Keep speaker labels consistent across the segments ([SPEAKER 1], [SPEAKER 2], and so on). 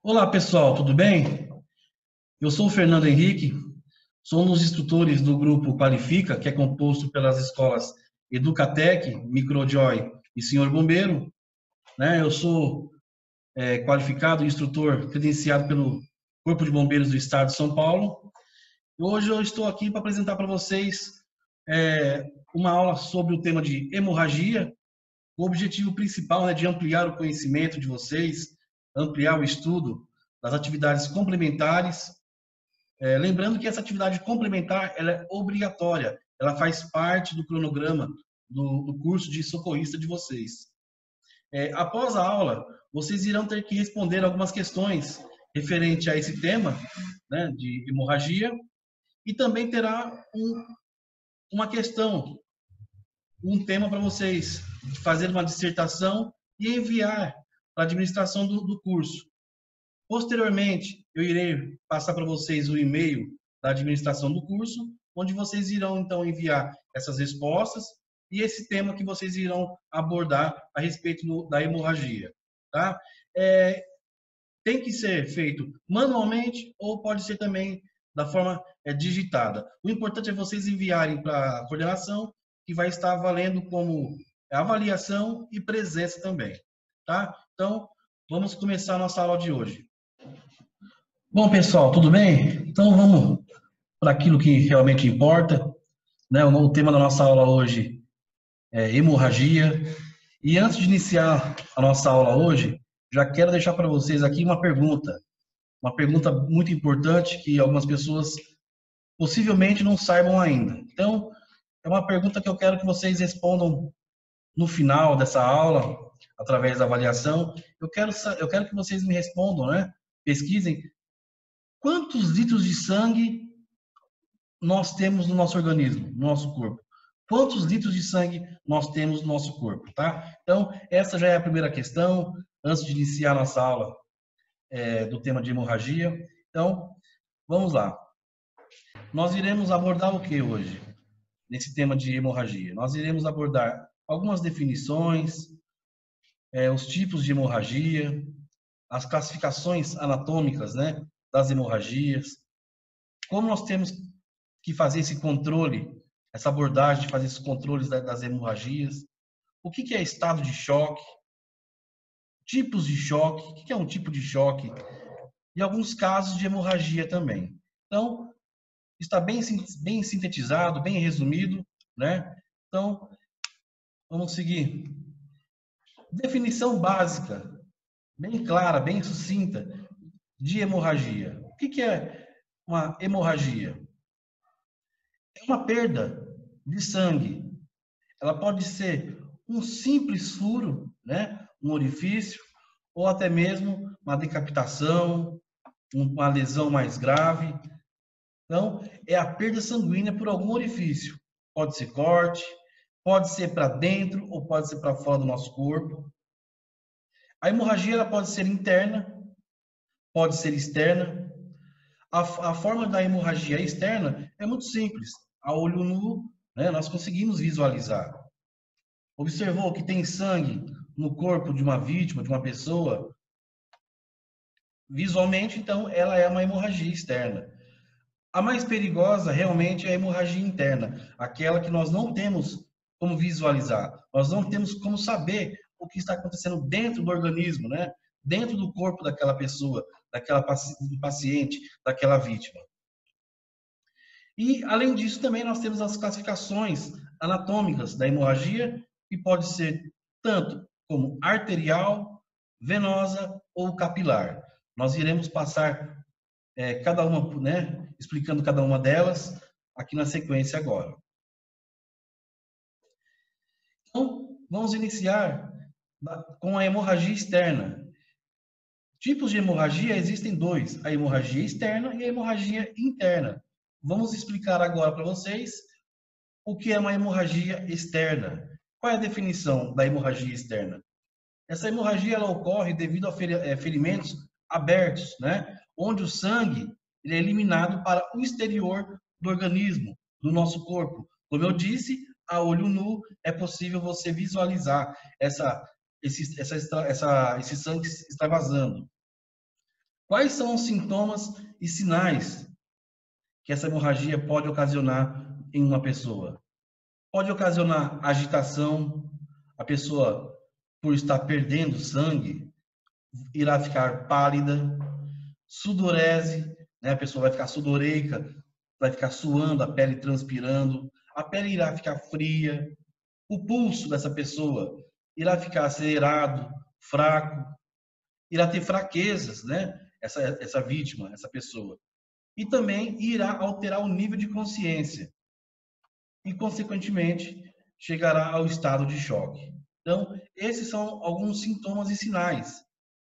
[SPEAKER 1] Olá pessoal, tudo bem? Eu sou o Fernando Henrique, sou um dos instrutores do grupo Qualifica, que é composto pelas escolas Educatec, Microjoy e Senhor Bombeiro, né? Eu sou qualificado instrutor credenciado pelo Corpo de Bombeiros do Estado de São Paulo. Hoje eu estou aqui para apresentar para vocês uma aula sobre o tema de hemorragia. O objetivo principal é de ampliar o conhecimento de vocês, ampliar o estudo das atividades complementares. Lembrando que essa atividade complementar ela é obrigatória, ela faz parte do cronograma do curso de socorrista de vocês. Após a aula, vocês irão ter que responder algumas questões referente a esse tema, né, de hemorragia, e também terá uma questão, um tema para vocês fazer uma dissertação e enviar para a administração do curso. Posteriormente, eu irei passar para vocês o e-mail da administração do curso, onde vocês irão, então, enviar essas respostas e esse tema que vocês irão abordar a respeito da hemorragia. Tá? Tem que ser feito manualmente ou pode ser também da forma digitada. O importante é vocês enviarem para a coordenação, que vai estar valendo como avaliação e presença também. Tá? Então, vamos começar a nossa aula de hoje. Bom, pessoal, tudo bem? Então vamos para aquilo que realmente importa, né? O tema da nossa aula hoje é hemorragia. E antes de iniciar a nossa aula hoje, já quero deixar para vocês aqui uma pergunta muito importante que algumas pessoas possivelmente não saibam ainda. Então, é uma pergunta que eu quero que vocês respondam no final dessa aula, através da avaliação. Eu quero que vocês me respondam, né? Pesquisem. Quantos litros de sangue nós temos no nosso organismo, no nosso corpo? Quantos litros de sangue nós temos no nosso corpo, tá? Então, essa já é a primeira questão, antes de iniciar a nossa aula do tema de hemorragia. Então, vamos lá. Nós iremos abordar o que hoje, nesse tema de hemorragia? Nós iremos abordar algumas definições, os tipos de hemorragia, as classificações anatômicas, né, das hemorragias, como nós temos que fazer esse controle, essa abordagem de fazer esses controles das hemorragias, o que é estado de choque, tipos de choque, o que é um tipo de choque, e alguns casos de hemorragia também. Então, está bem sintetizado, bem resumido, né? Então, vamos seguir. Definição básica, bem clara, bem sucinta, de hemorragia. O que é uma hemorragia? É uma perda de sangue. Ela pode ser um simples furo, né? Um orifício, ou até mesmo uma decapitação, uma lesão mais grave. Então, é a perda sanguínea por algum orifício. Pode ser corte, pode ser para dentro ou pode ser para fora do nosso corpo. A hemorragia ela pode ser interna, pode ser externa. A forma da hemorragia externa é muito simples. A olho nu, né, nós conseguimos visualizar. Observou que tem sangue no corpo de uma vítima, de uma pessoa? Visualmente, então, ela é uma hemorragia externa. A mais perigosa realmente é a hemorragia interna, aquela que nós não temos como visualizar, nós não temos como saber o que está acontecendo dentro do organismo, né? Dentro do corpo daquela pessoa, do paciente, daquela vítima. E, além disso, também nós temos as classificações anatômicas da hemorragia, que pode ser tanto como arterial, venosa ou capilar. Nós iremos passar cada uma, né, explicando cada uma delas aqui na sequência agora. Então, vamos iniciar com a hemorragia externa. Tipos de hemorragia existem dois, a hemorragia externa e a hemorragia interna. Vamos explicar agora para vocês o que é uma hemorragia externa. Qual é a definição da hemorragia externa? Essa hemorragia ela ocorre devido a ferimentos abertos, né? Onde o sangue ele é eliminado para o exterior do organismo, do nosso corpo. Como eu disse, a olho nu é possível você visualizar esse sangue extravasando. Quais são os sintomas e sinais que essa hemorragia pode ocasionar em uma pessoa? Pode ocasionar agitação, a pessoa, por estar perdendo sangue, irá ficar pálida, sudorese, né? A pessoa vai ficar sudoreica, vai ficar suando, a pele transpirando, a pele irá ficar fria, o pulso dessa pessoa irá ficar acelerado, fraco, irá ter fraquezas, né? Essa vítima, essa pessoa. E também irá alterar o nível de consciência e, consequentemente, chegará ao estado de choque. Então, esses são alguns sintomas e sinais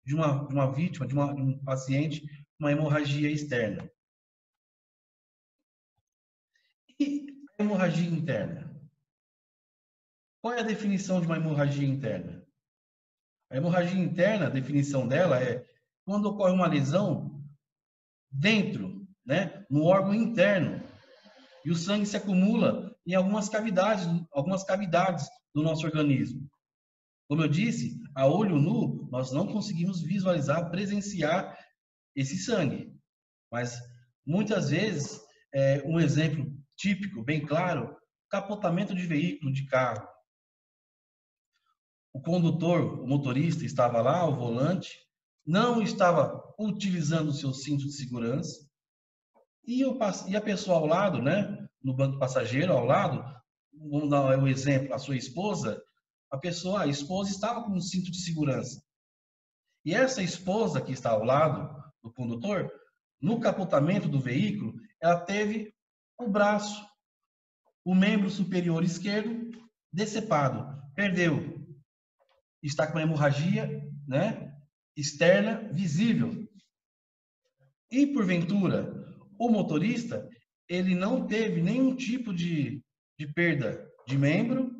[SPEAKER 1] de uma vítima, de um paciente com uma hemorragia externa. E a hemorragia interna? Qual é a definição de uma hemorragia interna? A hemorragia interna, a definição dela é quando ocorre uma lesão dentro, né, no órgão interno, e o sangue se acumula em algumas cavidades do nosso organismo. Como eu disse, a olho nu, nós não conseguimos visualizar, presenciar esse sangue. Mas, muitas vezes, um exemplo típico, bem claro, capotamento de veículo, de carro. O condutor, o motorista, estava lá, ao volante, não estava utilizando o seu cinto de segurança, e a pessoa ao lado, né, no banco passageiro, ao lado, vamos dar o exemplo, a sua esposa, a esposa estava com um cinto de segurança. E essa esposa que está ao lado do condutor, no capotamento do veículo, ela teve o braço, o membro superior esquerdo decepado, perdeu. Está com uma hemorragia, né, externa visível. E, porventura, o motorista, ele não teve nenhum tipo de perda de membro,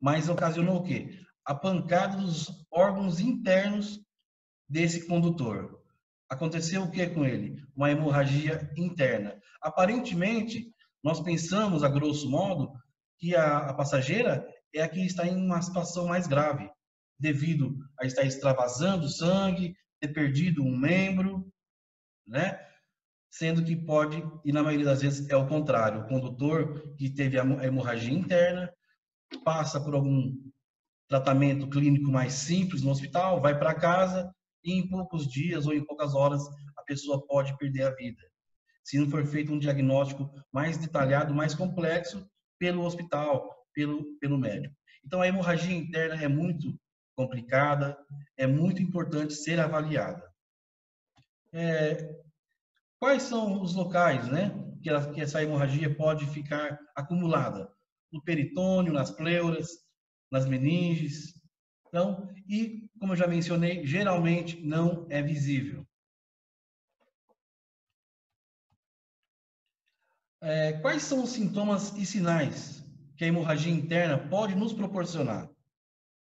[SPEAKER 1] mas ocasionou o quê? A pancada dos órgãos internos desse condutor. Aconteceu o que com ele? Uma hemorragia interna. Aparentemente, nós pensamos, a grosso modo, que a passageira é a que está em uma situação mais grave, devido a estar extravasando sangue, ter perdido um membro, né? Sendo que pode, e na maioria das vezes é o contrário, o condutor que teve a hemorragia interna, passa por algum tratamento clínico mais simples no hospital, vai para casa e em poucos dias ou em poucas horas a pessoa pode perder a vida. Se não for feito um diagnóstico mais detalhado, mais complexo pelo hospital, pelo médico. Então a hemorragia interna é muito complicada, é muito importante ser avaliada. Quais são os locais, né, que essa hemorragia pode ficar acumulada? No peritônio, nas pleuras, nas meninges. Então, e, como eu já mencionei, geralmente não é visível. Quais são os sintomas e sinais que a hemorragia interna pode nos proporcionar?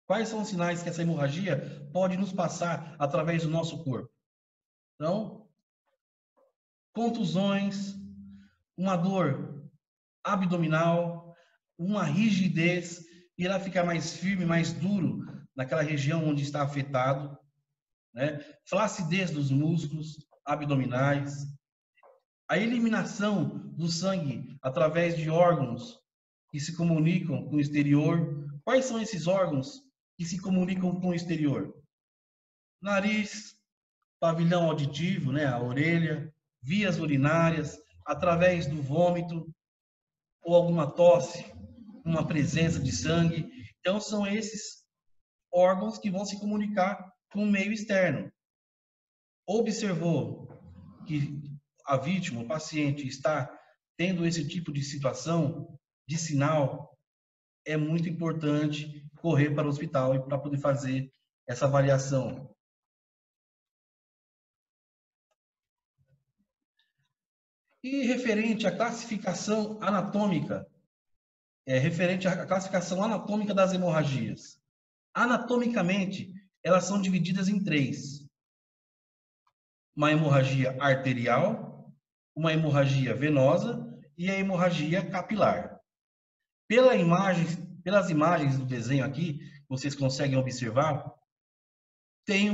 [SPEAKER 1] Quais são os sinais que essa hemorragia pode nos passar através do nosso corpo? Então, contusões, uma dor abdominal, uma rigidez, irá ficar mais firme, mais duro naquela região onde está afetado, né? Flacidez dos músculos abdominais, a eliminação do sangue através de órgãos que se comunicam com o exterior. Quais são esses órgãos que se comunicam com o exterior? Nariz, pavilhão auditivo, né, a orelha, vias urinárias, através do vômito ou alguma tosse, uma presença de sangue. Então, são esses órgãos que vão se comunicar com o meio externo. Observou que a vítima, o paciente, está tendo esse tipo de situação, de sinal, é muito importante correr para o hospital para poder fazer essa avaliação. E referente à classificação anatômica, referente à classificação anatômica das hemorragias. Anatomicamente, elas são divididas em três: uma hemorragia arterial, uma hemorragia venosa e a hemorragia capilar. Pelas imagens do desenho aqui, vocês conseguem observar, tem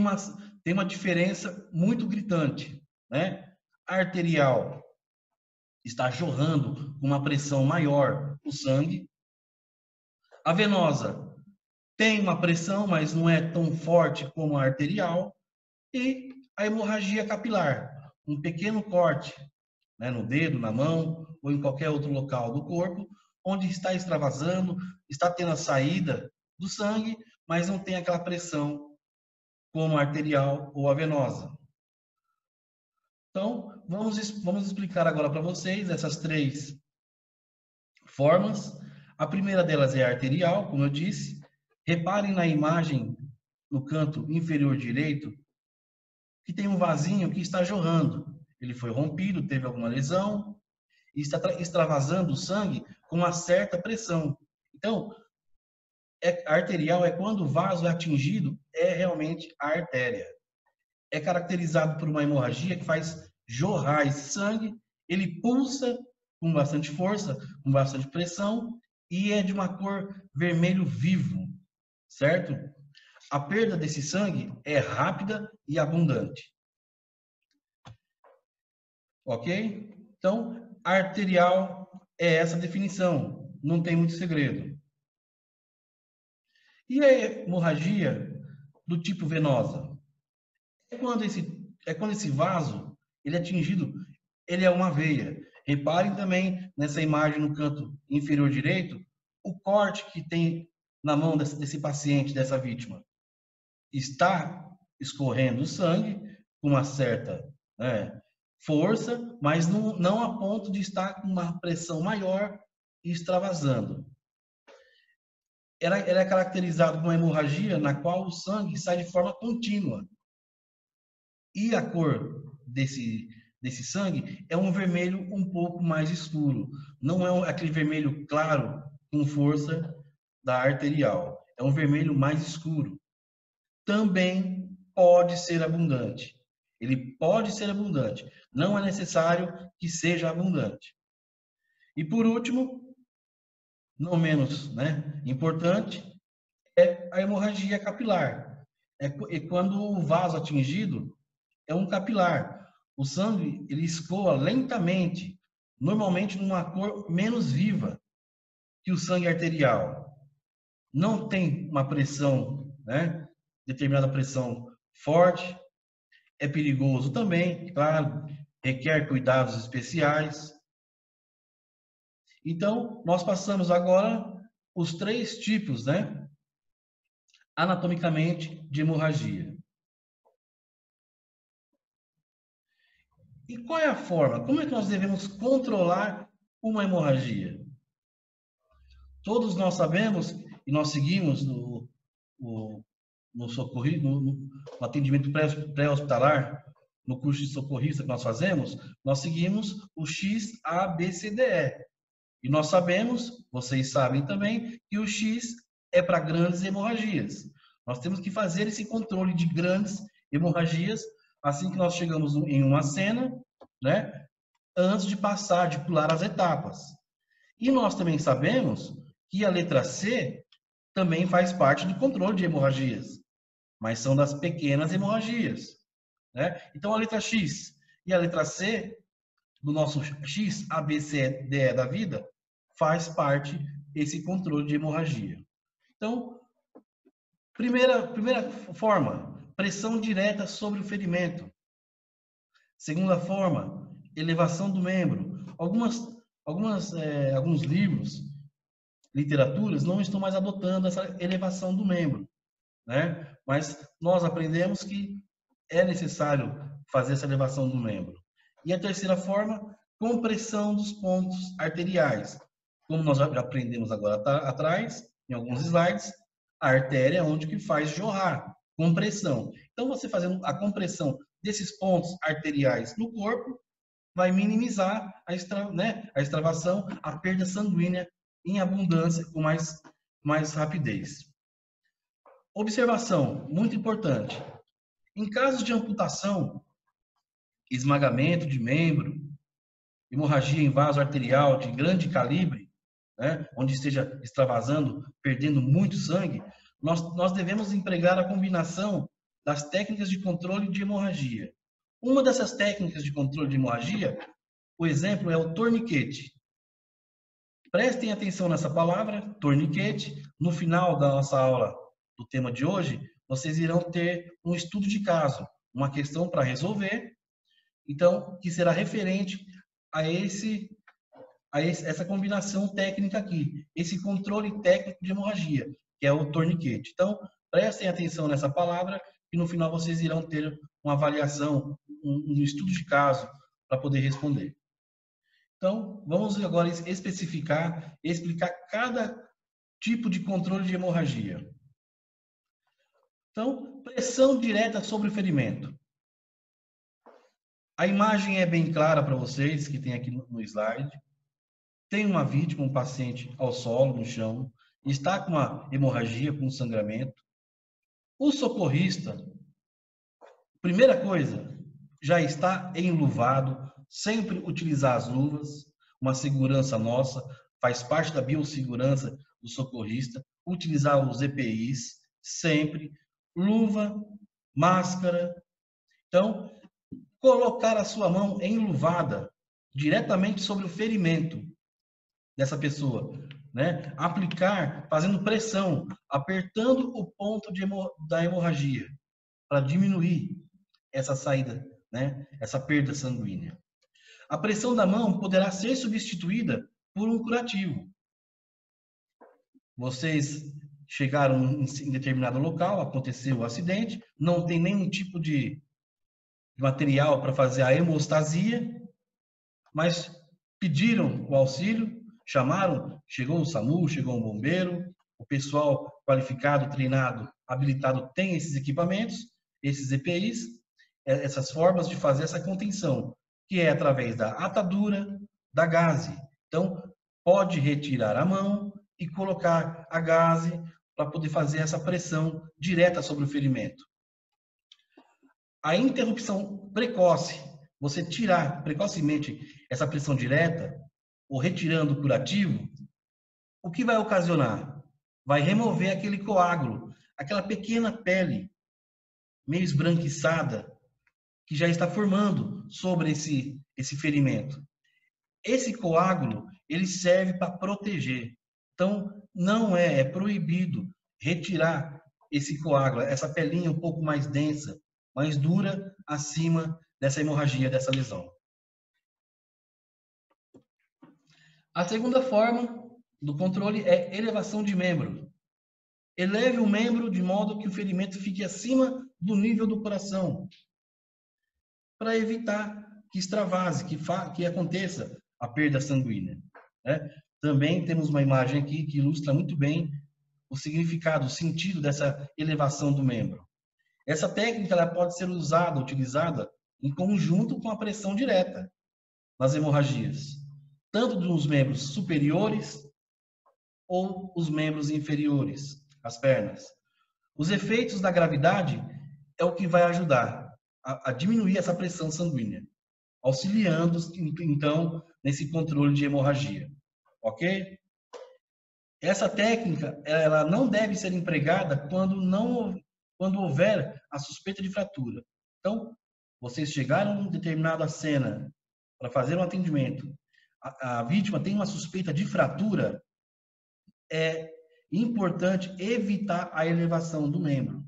[SPEAKER 1] tem uma diferença muito gritante, né? A arterial está jorrando com uma pressão maior o sangue. A venosa tem uma pressão, mas não é tão forte como a arterial. E a hemorragia capilar, um pequeno corte, né, no dedo, na mão ou em qualquer outro local do corpo, onde está extravasando, está tendo a saída do sangue, mas não tem aquela pressão como a arterial ou a venosa. Então, vamos explicar agora para vocês essas três formas. A primeira delas é a arterial, como eu disse. Reparem na imagem no canto inferior direito que tem um vasinho que está jorrando. Ele foi rompido, teve alguma lesão e está extravasando o sangue com uma certa pressão. Então, a arterial é quando o vaso é atingido, é realmente a artéria. É caracterizado por uma hemorragia que faz jorrar esse sangue, ele pulsa com bastante força, com bastante pressão e é de uma cor vermelho vivo, certo? A perda desse sangue é rápida e abundante. Ok? Então, arterial é essa definição, não tem muito segredo. E a hemorragia do tipo venosa? É quando esse vaso ele é atingido, ele é uma veia. Reparem também nessa imagem no canto inferior direito, o corte que tem na mão desse paciente, dessa vítima. Está escorrendo sangue com uma certa, né, força, mas não a ponto de estar com uma pressão maior e extravasando. Ela é caracterizada por uma hemorragia na qual o sangue sai de forma contínua. E a cor desse sangue é um vermelho um pouco mais escuro. Não é aquele vermelho claro com força da arterial. É um vermelho mais escuro. Também pode ser abundante. Ele pode ser abundante. Não é necessário que seja abundante. E por último, não menos, né, importante, é a hemorragia capilar. É quando o vaso atingido é um capilar. O sangue ele escoa lentamente, normalmente numa cor menos viva que o sangue arterial. Não tem uma pressão, né, determinada pressão forte. É perigoso também, claro, requer cuidados especiais. Então, nós passamos agora os três tipos, né, anatomicamente, de hemorragia. E qual é a forma? Como é que nós devemos controlar uma hemorragia? Todos nós sabemos e nós seguimos no atendimento pré-hospitalar, no curso de socorrista que nós fazemos, nós seguimos o XABCDE. E nós sabemos, vocês sabem também, que o X é para grandes hemorragias. Nós temos que fazer esse controle de grandes hemorragias assim que nós chegamos em uma cena, né? Antes de passar, de pular as etapas. E nós também sabemos que a letra C também faz parte do controle de hemorragias, mas são das pequenas hemorragias, né? Então, a letra X e a letra C, do nosso X, A, B, C, D, E da vida, faz parte desse controle de hemorragia. Então, primeira forma, pressão direta sobre o ferimento. Segunda forma, elevação do membro. Alguns livros, literaturas, não estão mais adotando essa elevação do membro, né? Mas nós aprendemos que é necessário fazer essa elevação do membro. E a terceira forma, compressão dos pontos arteriais. Como nós já aprendemos agora atrás, em alguns slides, a artéria é onde que faz jorrar, compressão. Então, você fazendo a compressão desses pontos arteriais no corpo, vai minimizar a extravasação, a perda sanguínea em abundância, com mais rapidez. Observação, muito importante. Em casos de amputação, esmagamento de membro, hemorragia em vaso arterial de grande calibre, né, onde esteja extravasando, perdendo muito sangue, nós devemos empregar a combinação das técnicas de controle de hemorragia. Uma dessas técnicas de controle de hemorragia, o exemplo é o torniquete. Prestem atenção nessa palavra, torniquete. No final da nossa aula do tema de hoje, vocês irão ter um estudo de caso, uma questão para resolver, então, que será referente a essa combinação técnica aqui, esse controle técnico de hemorragia, que é o torniquete. Então, prestem atenção nessa palavra e no final vocês irão ter uma avaliação, um estudo de caso para poder responder. Então, vamos agora especificar, explicar cada tipo de controle de hemorragia. Então, pressão direta sobre o ferimento. A imagem é bem clara para vocês, que tem aqui no slide. Tem uma vítima, um paciente ao solo, no chão, está com uma hemorragia, com sangramento. O socorrista, primeira coisa, já está enluvado, sempre utilizar as luvas, uma segurança nossa, faz parte da biossegurança do socorrista, utilizar os EPIs, sempre, luva, máscara. Então, colocar a sua mão enluvada diretamente sobre o ferimento dessa pessoa, né? Aplicar, fazendo pressão, apertando o ponto da hemorragia, para diminuir essa saída, né? Essa perda sanguínea. A pressão da mão poderá ser substituída por um curativo. Vocês chegaram em determinado local, aconteceu o acidente, não tem nenhum tipo de material para fazer a hemostasia, mas pediram o auxílio, chamaram, chegou o SAMU, chegou um bombeiro, o pessoal qualificado, treinado, habilitado tem esses equipamentos, esses EPIs, essas formas de fazer essa contenção, que é através da atadura, da gaze. Então, pode retirar a mão e colocar a gaze para poder fazer essa pressão direta sobre o ferimento. A interrupção precoce, você tirar precocemente essa pressão direta, ou retirando o curativo, o que vai ocasionar? Vai remover aquele coágulo, aquela pequena pele meio esbranquiçada que já está formando sobre esse ferimento. Esse coágulo, ele serve para proteger. Então, não é proibido retirar esse coágulo, essa pelinha um pouco mais densa, mais dura, acima dessa hemorragia, dessa lesão. A segunda forma do controle é elevação de membro. Eleve o membro de modo que o ferimento fique acima do nível do coração, para evitar que extravase, que aconteça a perda sanguínea, né? Também temos uma imagem aqui que ilustra muito bem o significado, o sentido dessa elevação do membro. Essa técnica ela pode ser usada, utilizada em conjunto com a pressão direta nas hemorragias, tanto dos membros superiores ou os membros inferiores, as pernas. Os efeitos da gravidade é o que vai ajudar a diminuir essa pressão sanguínea, auxiliando, então, nesse controle de hemorragia. Ok? Essa técnica, ela não deve ser empregada quando houver a suspeita de fratura. Então, vocês chegaram em determinada cena para fazer um atendimento, a vítima tem uma suspeita de fratura, é importante evitar a elevação do membro,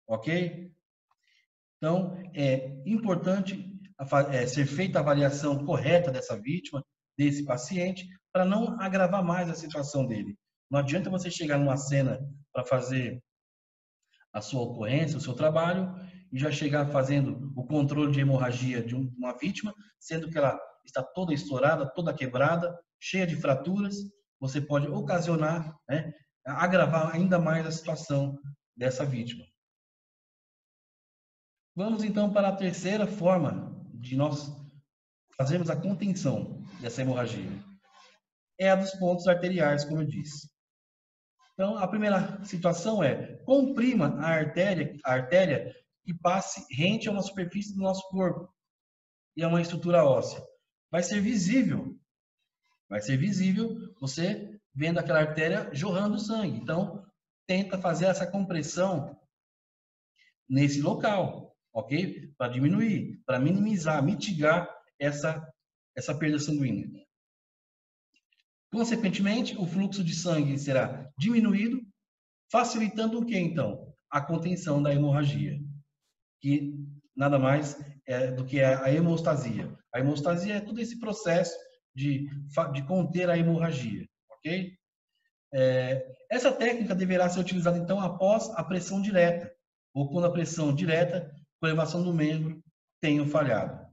[SPEAKER 1] ok? Então, é importante ser feita a avaliação correta dessa vítima, desse paciente, para não agravar mais a situação dele. Não adianta você chegar numa cena para fazer a sua ocorrência, o seu trabalho, e já chegar fazendo o controle de hemorragia de uma vítima, sendo que ela está toda estourada, toda quebrada, cheia de fraturas, você pode ocasionar, né, agravar ainda mais a situação dessa vítima. Vamos então para a terceira forma de nós fazermos a contenção dessa hemorragia. É a dos pontos arteriais, como eu disse. Então, a primeira situação é comprima a artéria que passe rente a uma superfície do nosso corpo e a uma estrutura óssea. Vai ser visível você vendo aquela artéria jorrando sangue. Então, tenta fazer essa compressão nesse local, ok? Para diminuir, para minimizar, mitigar essa perda sanguínea. Consequentemente, o fluxo de sangue será diminuído, facilitando o que, então? A contenção da hemorragia, que nada mais é do que a hemostasia. A hemostasia é todo esse processo de conter a hemorragia, ok? Essa técnica deverá ser utilizada, então, após a pressão direta, ou quando a pressão direta, com elevação do membro, tenha falhado.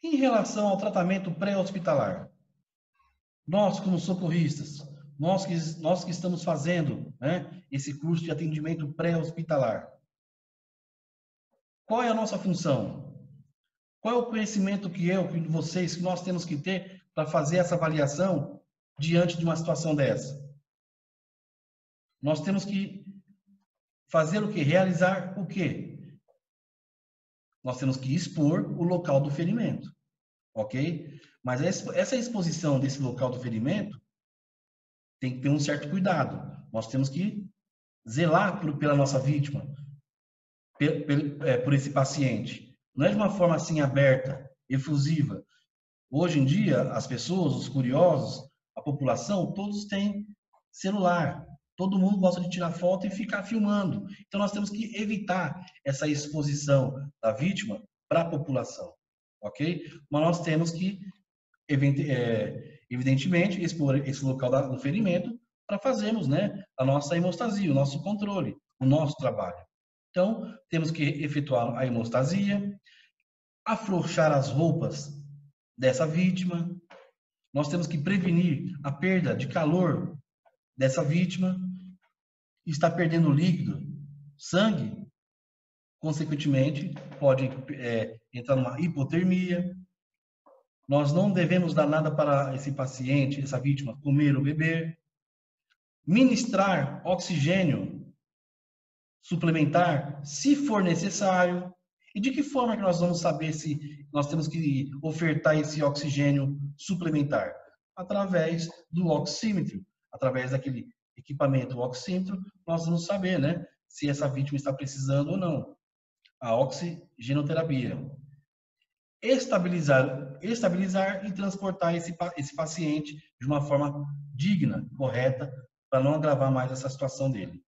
[SPEAKER 1] Em relação ao tratamento pré-hospitalar, nós, como socorristas, nós que estamos fazendo, né, esse curso de atendimento pré-hospitalar, qual é a nossa função? Qual é o conhecimento que vocês, que nós temos que ter para fazer essa avaliação diante de uma situação dessa? Nós temos que fazer o quê? Realizar o quê? Nós temos que expor o local do ferimento, ok? Mas essa exposição desse local do ferimento tem que ter um certo cuidado. Nós temos que zelar pela nossa vítima, por esse paciente. Não é de uma forma assim aberta, efusiva. Hoje em dia, as pessoas, os curiosos, a população, todos têm celular. Todo mundo gosta de tirar foto e ficar filmando. Então, nós temos que evitar essa exposição da vítima para a população, ok? Mas nós temos que, evidentemente, expor esse local do ferimento para fazermos, né, a nossa hemostasia, o nosso controle, o nosso trabalho. Então, temos que efetuar a hemostasia, afrouxar as roupas dessa vítima. Nós temos que prevenir a perda de calor dessa vítima. Está perdendo líquido, sangue, consequentemente, pode entrar numa hipotermia. Nós não devemos dar nada para esse paciente, essa vítima, comer ou beber. Ministrar oxigênio suplementar, se for necessário. E de que forma que nós vamos saber se nós temos que ofertar esse oxigênio suplementar? Através do oxímetro, através daquele equipamento oxímetro, nós vamos saber, né, se essa vítima está precisando ou não. A oxigenoterapia. Estabilizar e transportar esse paciente de uma forma digna, correta, para não agravar mais essa situação dele.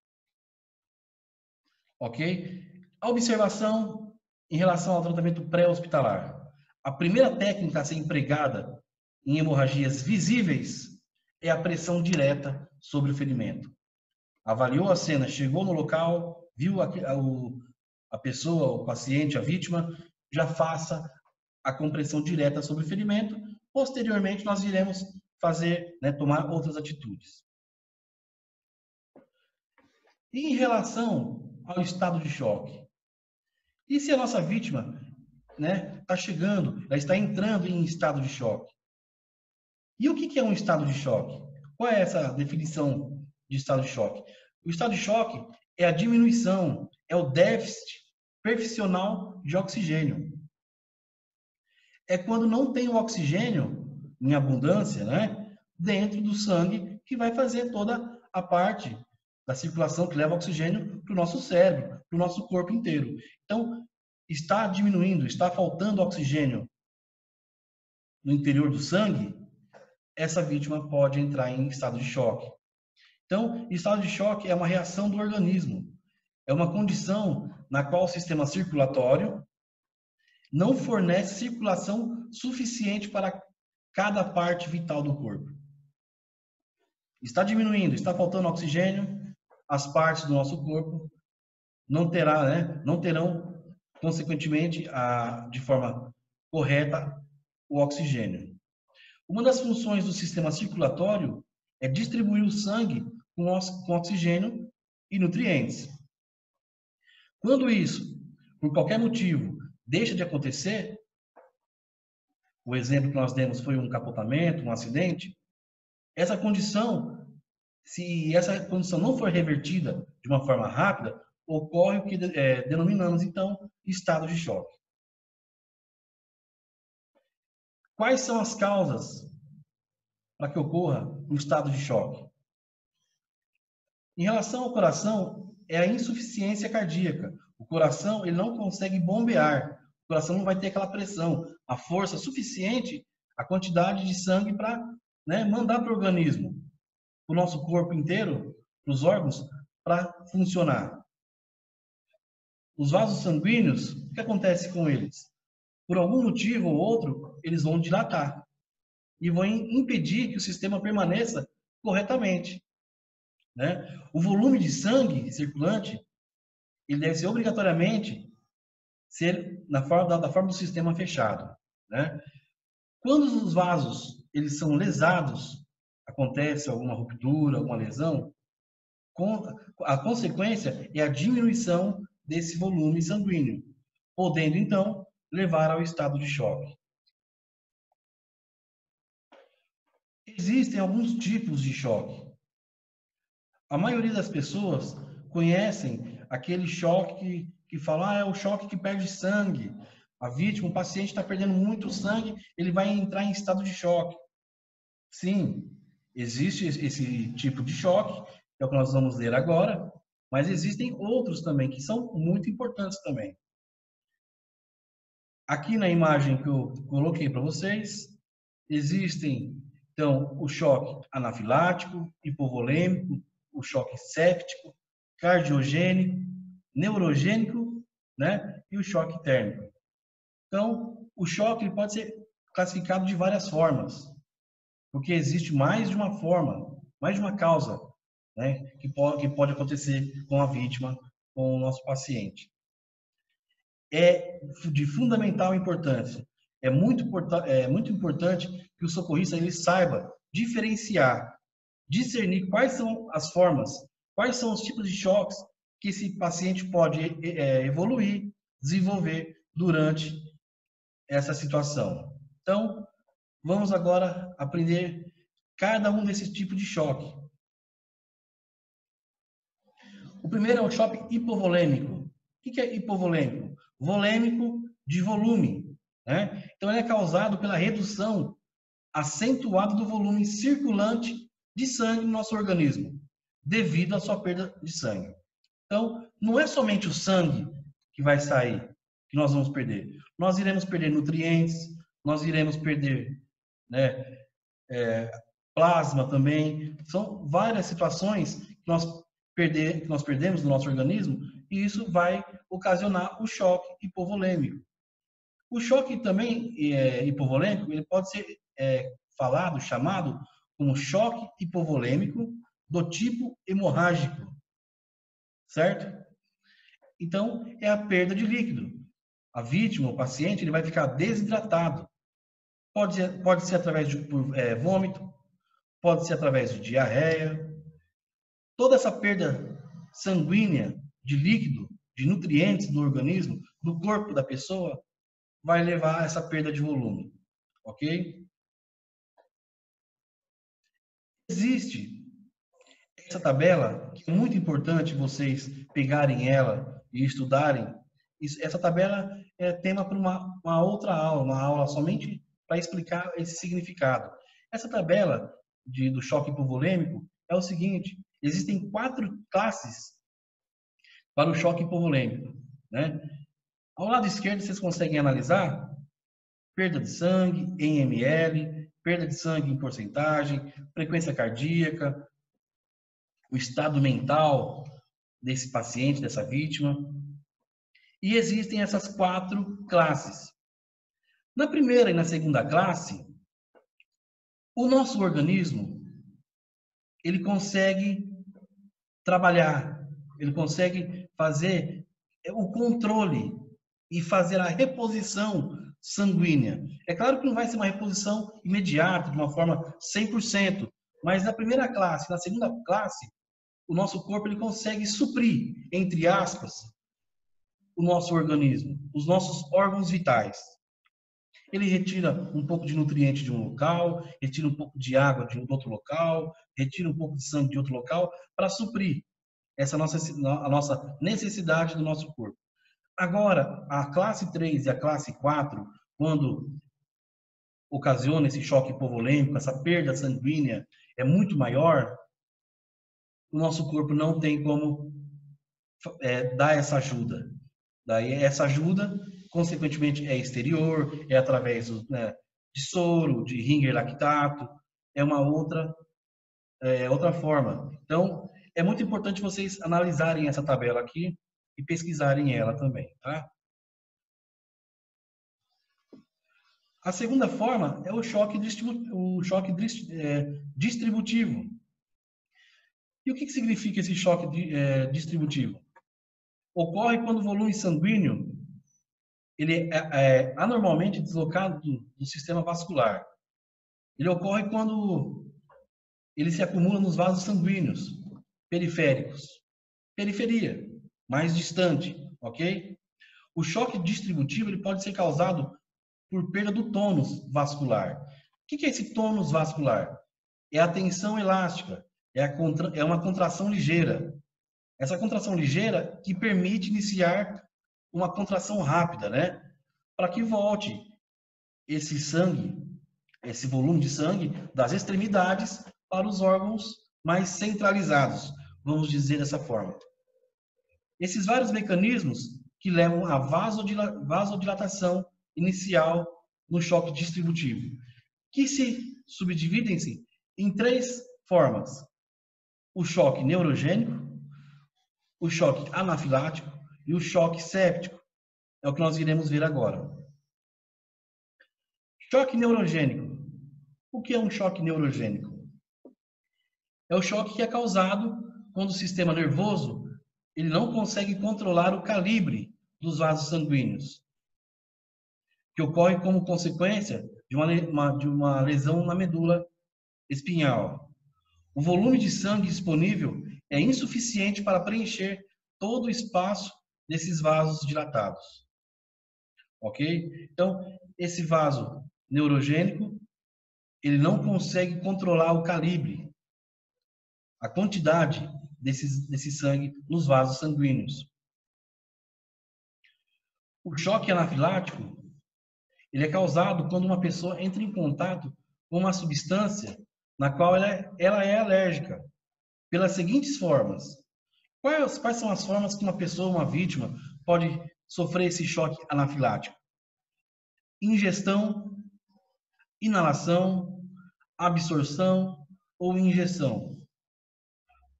[SPEAKER 1] Ok? A observação em relação ao tratamento pré-hospitalar. A primeira técnica a ser empregada em hemorragias visíveis é a pressão direta sobre o ferimento. Avaliou a cena, chegou no local, viu a pessoa, o paciente, a vítima, já faça a compressão direta sobre o ferimento. Posteriormente, nós iremos fazer, né, tomar outras atitudes. E em relação ao estado de choque, e se a nossa vítima, né, está chegando, ela está entrando em estado de choque? E o que é um estado de choque? Qual é essa definição de estado de choque? O estado de choque é a diminuição, é o déficit perfusional de oxigênio. É quando não tem o oxigênio em abundância, né, dentro do sangue, que vai fazer toda a parte da circulação que leva oxigênio para o nosso cérebro, para o nosso corpo inteiro. Então, está diminuindo, está faltando oxigênio no interior do sangue, essa vítima pode entrar em estado de choque. Então, estado de choque é uma reação do organismo. É uma condição na qual o sistema circulatório não fornece circulação suficiente para cada parte vital do corpo. Está diminuindo, está faltando oxigênio, as partes do nosso corpo não terão, consequentemente, de forma correta, o oxigênio. Uma das funções do sistema circulatório é distribuir o sangue com oxigênio e nutrientes. Quando isso, por qualquer motivo, deixa de acontecer, o exemplo que nós demos foi um capotamento, um acidente, essa condição, se essa condição não for revertida de uma forma rápida, ocorre o que denominamos, então, estado de choque. Quais são as causas para que ocorra um estado de choque? Em relação ao coração, é a insuficiência cardíaca. O coração ele não consegue bombear. O coração não vai ter aquela pressão, a força suficiente, a quantidade de sangue para, né, mandar para o organismo, para o nosso corpo inteiro, para os órgãos, para funcionar. Os vasos sanguíneos, o que acontece com eles? Por algum motivo ou outro, eles vão dilatar e vão impedir que o sistema permaneça corretamente, né? O volume de sangue circulante, ele deve ser obrigatoriamente ser da forma do sistema fechado, né? Quando os vasos eles são lesados, acontece alguma ruptura, alguma lesão, a consequência é a diminuição desse volume sanguíneo, podendo então levar ao estado de choque. Existem alguns tipos de choque. A maioria das pessoas conhecem aquele choque que fala, é o choque que perde sangue. A vítima, o paciente está perdendo muito sangue, ele vai entrar em estado de choque. Sim, existe esse tipo de choque, que é o que nós vamos ler agora, mas existem outros também, que são muito importantes também. Aqui na imagem que eu coloquei para vocês, existem, então, o choque anafilático, hipovolêmico, o choque séptico, cardiogênico, neurogênico, né? E o choque térmico. Então, o choque ele pode ser classificado de várias formas, porque existe mais de uma forma, mais de uma causa, né? Que pode acontecer com a vítima, com o nosso paciente. É de fundamental importância. É muito importante que o socorrista ele saiba diferenciar, discernir quais são as formas, quais são os tipos de choques que esse paciente pode evoluir, desenvolver durante essa situação. Então, vamos agora aprender cada um desses tipos de choque. O primeiro é o choque hipovolêmico. O que é hipovolêmico? Volêmico de volume, né? Então, ele é causado pela redução acentuada do volume circulante de sangue no nosso organismo, devido à sua perda de sangue. Então, não é somente o sangue que vai sair, que nós vamos perder. Nós iremos perder nutrientes, nós iremos perder, né, plasma também. São várias situações que nós perdemos no nosso organismo e isso vai ocasionar o choque hipovolêmico. O choque também hipovolêmico, ele pode ser chamado como choque hipovolêmico do tipo hemorrágico, certo? Então, é a perda de líquido. A vítima, o paciente, ele vai ficar desidratado. Pode ser através de vômito, pode ser através de diarreia. Toda essa perda sanguínea de líquido, de nutrientes do organismo, do corpo da pessoa, vai levar a essa perda de volume, ok? Existe essa tabela, que é muito importante vocês pegarem ela e estudarem. Essa tabela é tema para uma outra aula, uma aula somente para explicar esse significado. Essa tabela do choque hipovolêmico é o seguinte, existem 4 classes para o choque hipovolêmico, né? Ao lado esquerdo, vocês conseguem analisar perda de sangue em ml, perda de sangue em porcentagem, frequência cardíaca, o estado mental desse paciente, dessa vítima. E existem essas 4 classes. Na primeira e na segunda classe, o nosso organismo, ele consegue trabalhar, ele consegue fazer o controle e fazer a reposição sanguínea. É claro que não vai ser uma reposição imediata, de uma forma 100%, mas na primeira classe, na segunda classe, o nosso corpo ele consegue suprir, entre aspas, o nosso organismo, os nossos órgãos vitais. Ele retira um pouco de nutriente de um local, retira um pouco de água de outro local, retira um pouco de sangue de outro local, para suprir a nossa necessidade do nosso corpo. Agora, a classe 3 e a classe 4, quando ocasiona esse choque hipovolêmico, essa perda sanguínea é muito maior, o nosso corpo não tem como dar essa ajuda. Daí essa ajuda, consequentemente, é exterior, é através de soro, de ringer lactato, é uma outra forma. Então, é muito importante vocês analisarem essa tabela aqui e pesquisarem ela também, tá? A segunda forma é o choque distributivo. E o que significa esse choque distributivo? Ocorre quando o volume sanguíneo ele é anormalmente deslocado do sistema vascular. Ele ocorre quando ele se acumula nos vasos sanguíneos periféricos. Periferia, mais distante, ok? O choque distributivo ele pode ser causado por perda do tônus vascular. O que é esse tônus vascular? É a tensão elástica, é uma contração ligeira. Essa contração ligeira que permite iniciar uma contração rápida, né? Para que volte esse sangue, esse volume de sangue das extremidades para os órgãos mais centralizados, vamos dizer dessa forma. Esses vários mecanismos que levam à vasodilatação inicial no choque distributivo, que se subdividem-se em 3 formas: o choque neurogênico, o choque anafilático e o choque séptico. É o que nós iremos ver agora. Choque neurogênico. O que é um choque neurogênico? É o choque que é causado quando o sistema nervoso ele não consegue controlar o calibre dos vasos sanguíneos, que ocorre como consequência de uma lesão na medula espinhal. O volume de sangue disponível é insuficiente para preencher todo o espaço desses vasos dilatados. Ok? Então, esse vaso neurogênico, ele não consegue controlar o calibre, a quantidade desse sangue nos vasos sanguíneos. O choque anafilático, ele é causado quando uma pessoa entra em contato com uma substância na qual ela é alérgica, pelas seguintes formas. Quais são as formas que uma pessoa, uma vítima, pode sofrer esse choque anafilático? Ingestão, inalação, absorção ou injeção.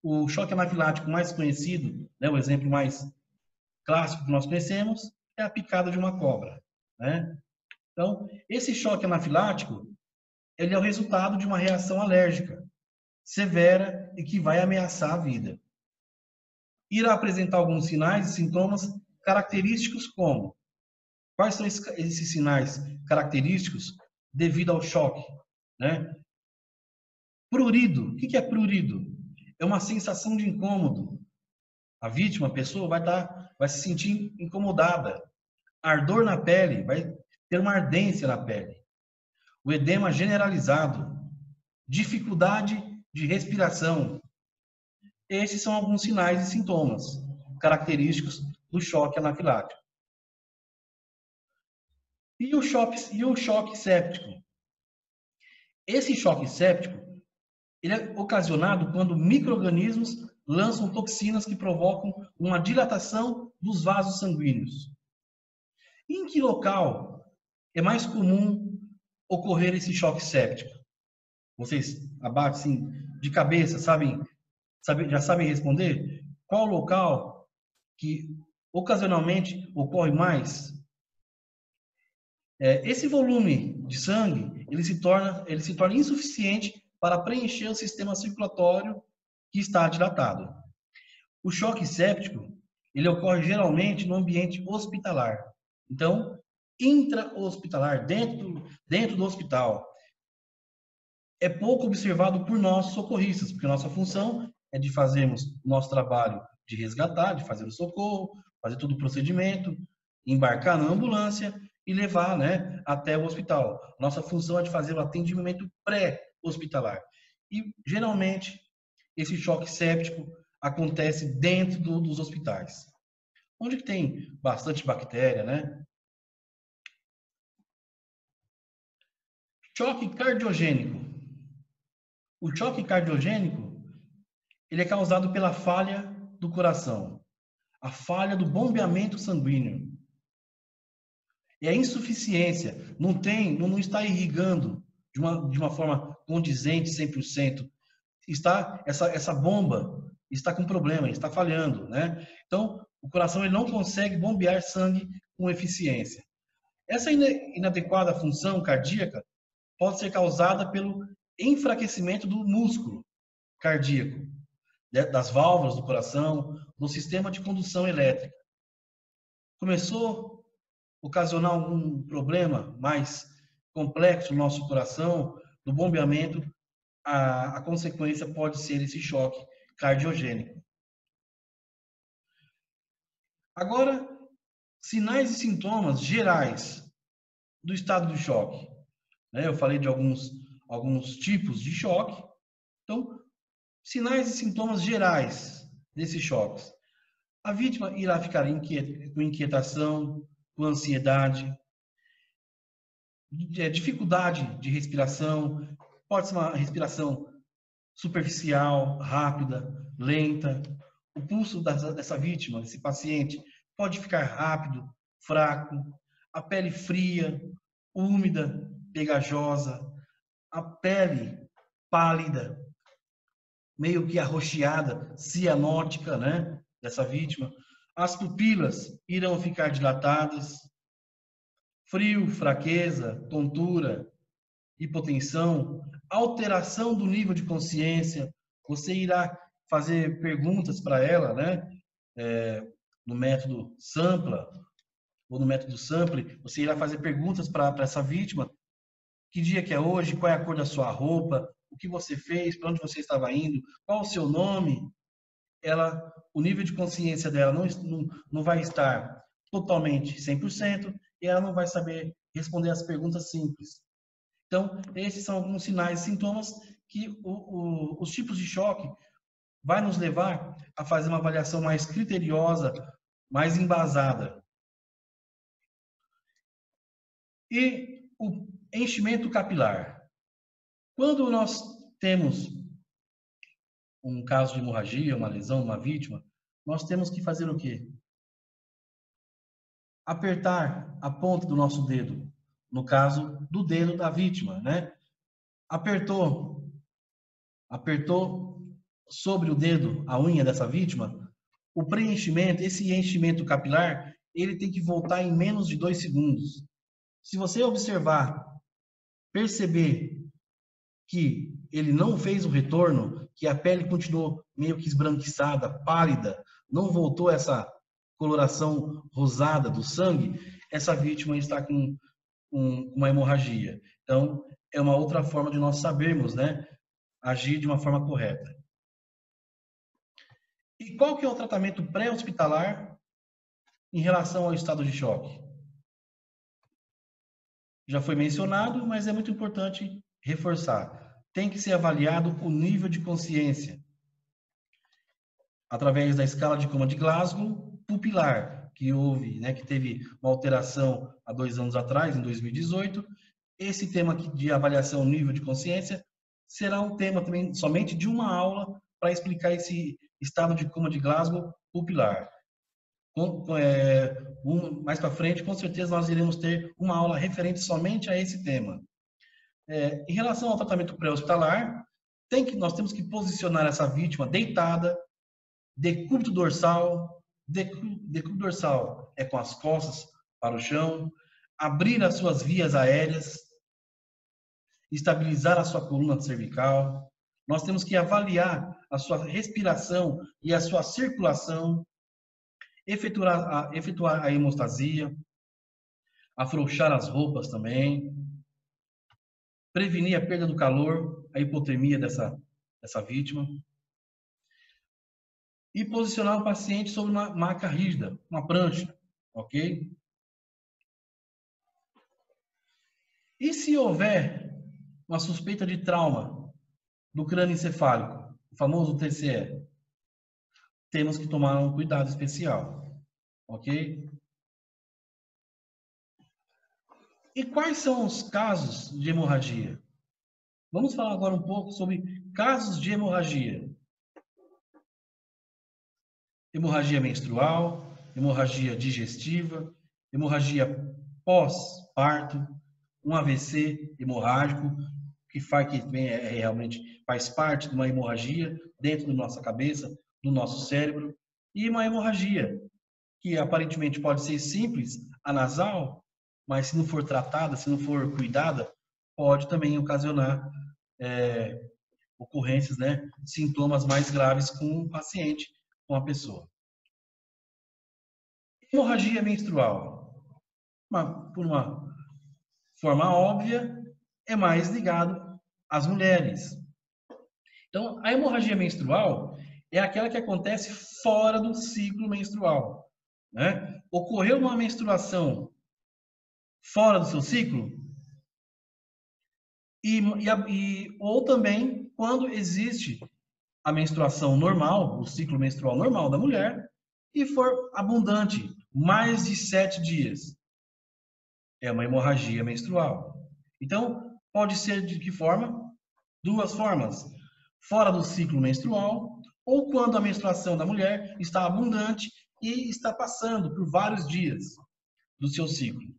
[SPEAKER 1] O choque anafilático mais conhecido, né, o exemplo mais clássico que nós conhecemos, é a picada de uma cobra, né? Então, esse choque anafilático, ele é o resultado de uma reação alérgica severa e que vai ameaçar a vida. Irá apresentar alguns sinais e sintomas característicos como: quais são esses sinais característicos devido ao choque, né? Prurido. O que é prurido? É uma sensação de incômodo. A vítima, a pessoa, vai se sentir incomodada. Ardor na pele, vai ter uma ardência na pele. O edema generalizado. Dificuldade de respiração. Esses são alguns sinais e sintomas característicos do choque anafilático. E o choque séptico? Esse choque séptico ele é ocasionado quando micro-organismos lançam toxinas que provocam uma dilatação dos vasos sanguíneos. Em que local é mais comum ocorrer esse choque séptico? Vocês abatem assim, de cabeça, já sabem responder? Qual local que ocasionalmente ocorre mais? Esse volume de sangue ele se torna insuficiente para preencher o sistema circulatório que está dilatado. O choque séptico ele ocorre geralmente no ambiente hospitalar. Então, intra-hospitalar, dentro do hospital. É pouco observado por nós socorristas, porque nossa função é de fazermos o nosso trabalho de resgatar, de fazer o socorro, fazer todo o procedimento, embarcar na ambulância e levar, né, até o hospital. Nossa função é de fazer o atendimento pré-hospitalar. E, geralmente, esse choque séptico acontece dentro dos hospitais, onde tem bastante bactéria, né? Choque cardiogênico. O choque cardiogênico, ele é causado pela falha do coração, a falha do bombeamento sanguíneo. E a insuficiência não está irrigando de uma forma condizente 100%. Essa bomba está com problema, está falhando, né? Então, o coração ele não consegue bombear sangue com eficiência. Essa inadequada função cardíaca pode ser causada pelo enfraquecimento do músculo cardíaco, das válvulas do coração, do sistema de condução elétrica. Começou a ocasionar algum problema mais complexo no nosso coração, no bombeamento, a consequência pode ser esse choque cardiogênico. Agora, sinais e sintomas gerais do estado do choque. Eu falei de alguns tipos de choque. Então, sinais e sintomas gerais desses choques. A vítima irá ficar com inquietação, com ansiedade, dificuldade de respiração, pode ser uma respiração superficial, rápida, lenta. O pulso dessa vítima, desse paciente, pode ficar rápido, fraco, a pele fria, úmida, pegajosa, a pele pálida, meio que arroxeada, cianótica, né, dessa vítima. As pupilas irão ficar dilatadas, frio, fraqueza, tontura, hipotensão, alteração do nível de consciência. Você irá fazer perguntas para ela, né? No método Sampla ou no método Sample, você irá fazer perguntas para essa vítima. Que dia que é hoje? Qual é a cor da sua roupa? O que você fez? Para onde você estava indo? Qual o seu nome? O nível de consciência dela não vai estar totalmente 100% e ela não vai saber responder as perguntas simples. Então, esses são alguns sinais e sintomas que os tipos de choque vai nos levar a fazer uma avaliação mais criteriosa, mais embasada. E o enchimento capilar. Quando nós temos um caso de hemorragia, uma lesão, uma vítima, nós temos que fazer o quê? Apertar a ponta do nosso dedo, no caso do dedo da vítima, né? Apertou sobre o dedo, a unha dessa vítima, o preenchimento, esse enchimento capilar, ele tem que voltar em menos de 2 segundos. Se você observar, perceber que ele não fez o retorno, que a pele continuou meio que esbranquiçada, pálida, não voltou essa coloração rosada do sangue, essa vítima está com uma hemorragia. Então, é uma outra forma de nós sabermos, né, agir de uma forma correta. E qual que é o tratamento pré-hospitalar em relação ao estado de choque? Já foi mencionado, mas é muito importante reforçar. Tem que ser avaliado o nível de consciência através da escala de coma de Glasgow pupilar, que houve, né, que teve uma alteração há 2 anos atrás, em 2018. Esse tema de avaliação nível de consciência será um tema também somente de uma aula para explicar esse estado de coma de Glasgow pupilar. Mais para frente, com certeza, nós iremos ter uma aula referente somente a esse tema. Em relação ao tratamento pré-hospitalar, nós temos que posicionar essa vítima deitada, decúbito dorsal. Decúbito dorsal é com as costas para o chão, abrir as suas vias aéreas, estabilizar a sua coluna cervical. Nós temos que avaliar a sua respiração e a sua circulação, efetuar a hemostasia, afrouxar as roupas também, prevenir a perda do calor, a hipotermia dessa vítima, e posicionar o paciente sobre uma maca rígida, uma prancha, ok? E se houver uma suspeita de trauma do crânio encefálico, o famoso TCE, temos que tomar um cuidado especial, ok? E quais são os casos de hemorragia? Vamos falar agora um pouco sobre casos de hemorragia. Hemorragia menstrual, hemorragia digestiva, hemorragia pós-parto, um AVC hemorrágico, realmente faz parte de uma hemorragia dentro da nossa cabeça, do nosso cérebro, e uma hemorragia que aparentemente pode ser simples, a nasal, mas se não for tratada, se não for cuidada, pode também ocasionar ocorrências, né, sintomas mais graves com o paciente, com a pessoa. Hemorragia menstrual, por uma forma óbvia, é mais ligado às mulheres. Então, a hemorragia menstrual é aquela que acontece fora do ciclo menstrual, né? Ocorreu uma menstruação fora do seu ciclo, ou também quando existe a menstruação normal, o ciclo menstrual normal da mulher, e for abundante, mais de 7 dias. É uma hemorragia menstrual. Então, pode ser de que forma? Duas formas. Fora do ciclo menstrual, ou quando a menstruação da mulher está abundante e está passando por vários dias do seu ciclo.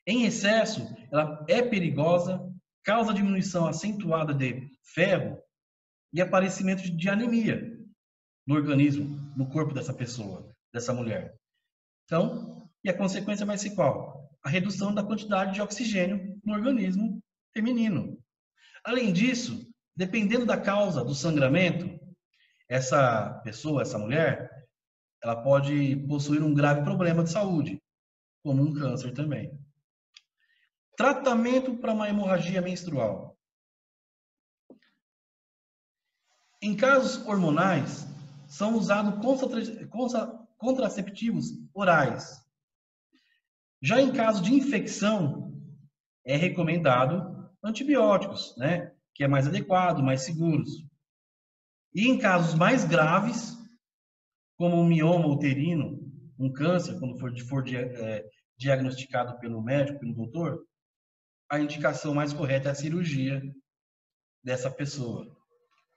[SPEAKER 1] Em excesso, ela é perigosa, causa diminuição acentuada de ferro e aparecimento de anemia no organismo, no corpo dessa pessoa, dessa mulher. Então, e a consequência vai ser qual? A redução da quantidade de oxigênio no organismo feminino. Além disso, dependendo da causa do sangramento, essa pessoa, essa mulher, ela pode possuir um grave problema de saúde, como um câncer também. Tratamento para uma hemorragia menstrual. Em casos hormonais, são usados contraceptivos orais. Já em caso de infecção, é recomendado antibióticos, né? Que é mais adequado, mais seguros. E em casos mais graves, como um mioma uterino, um câncer, quando for diagnosticado pelo médico, pelo doutor, a indicação mais correta é a cirurgia dessa pessoa,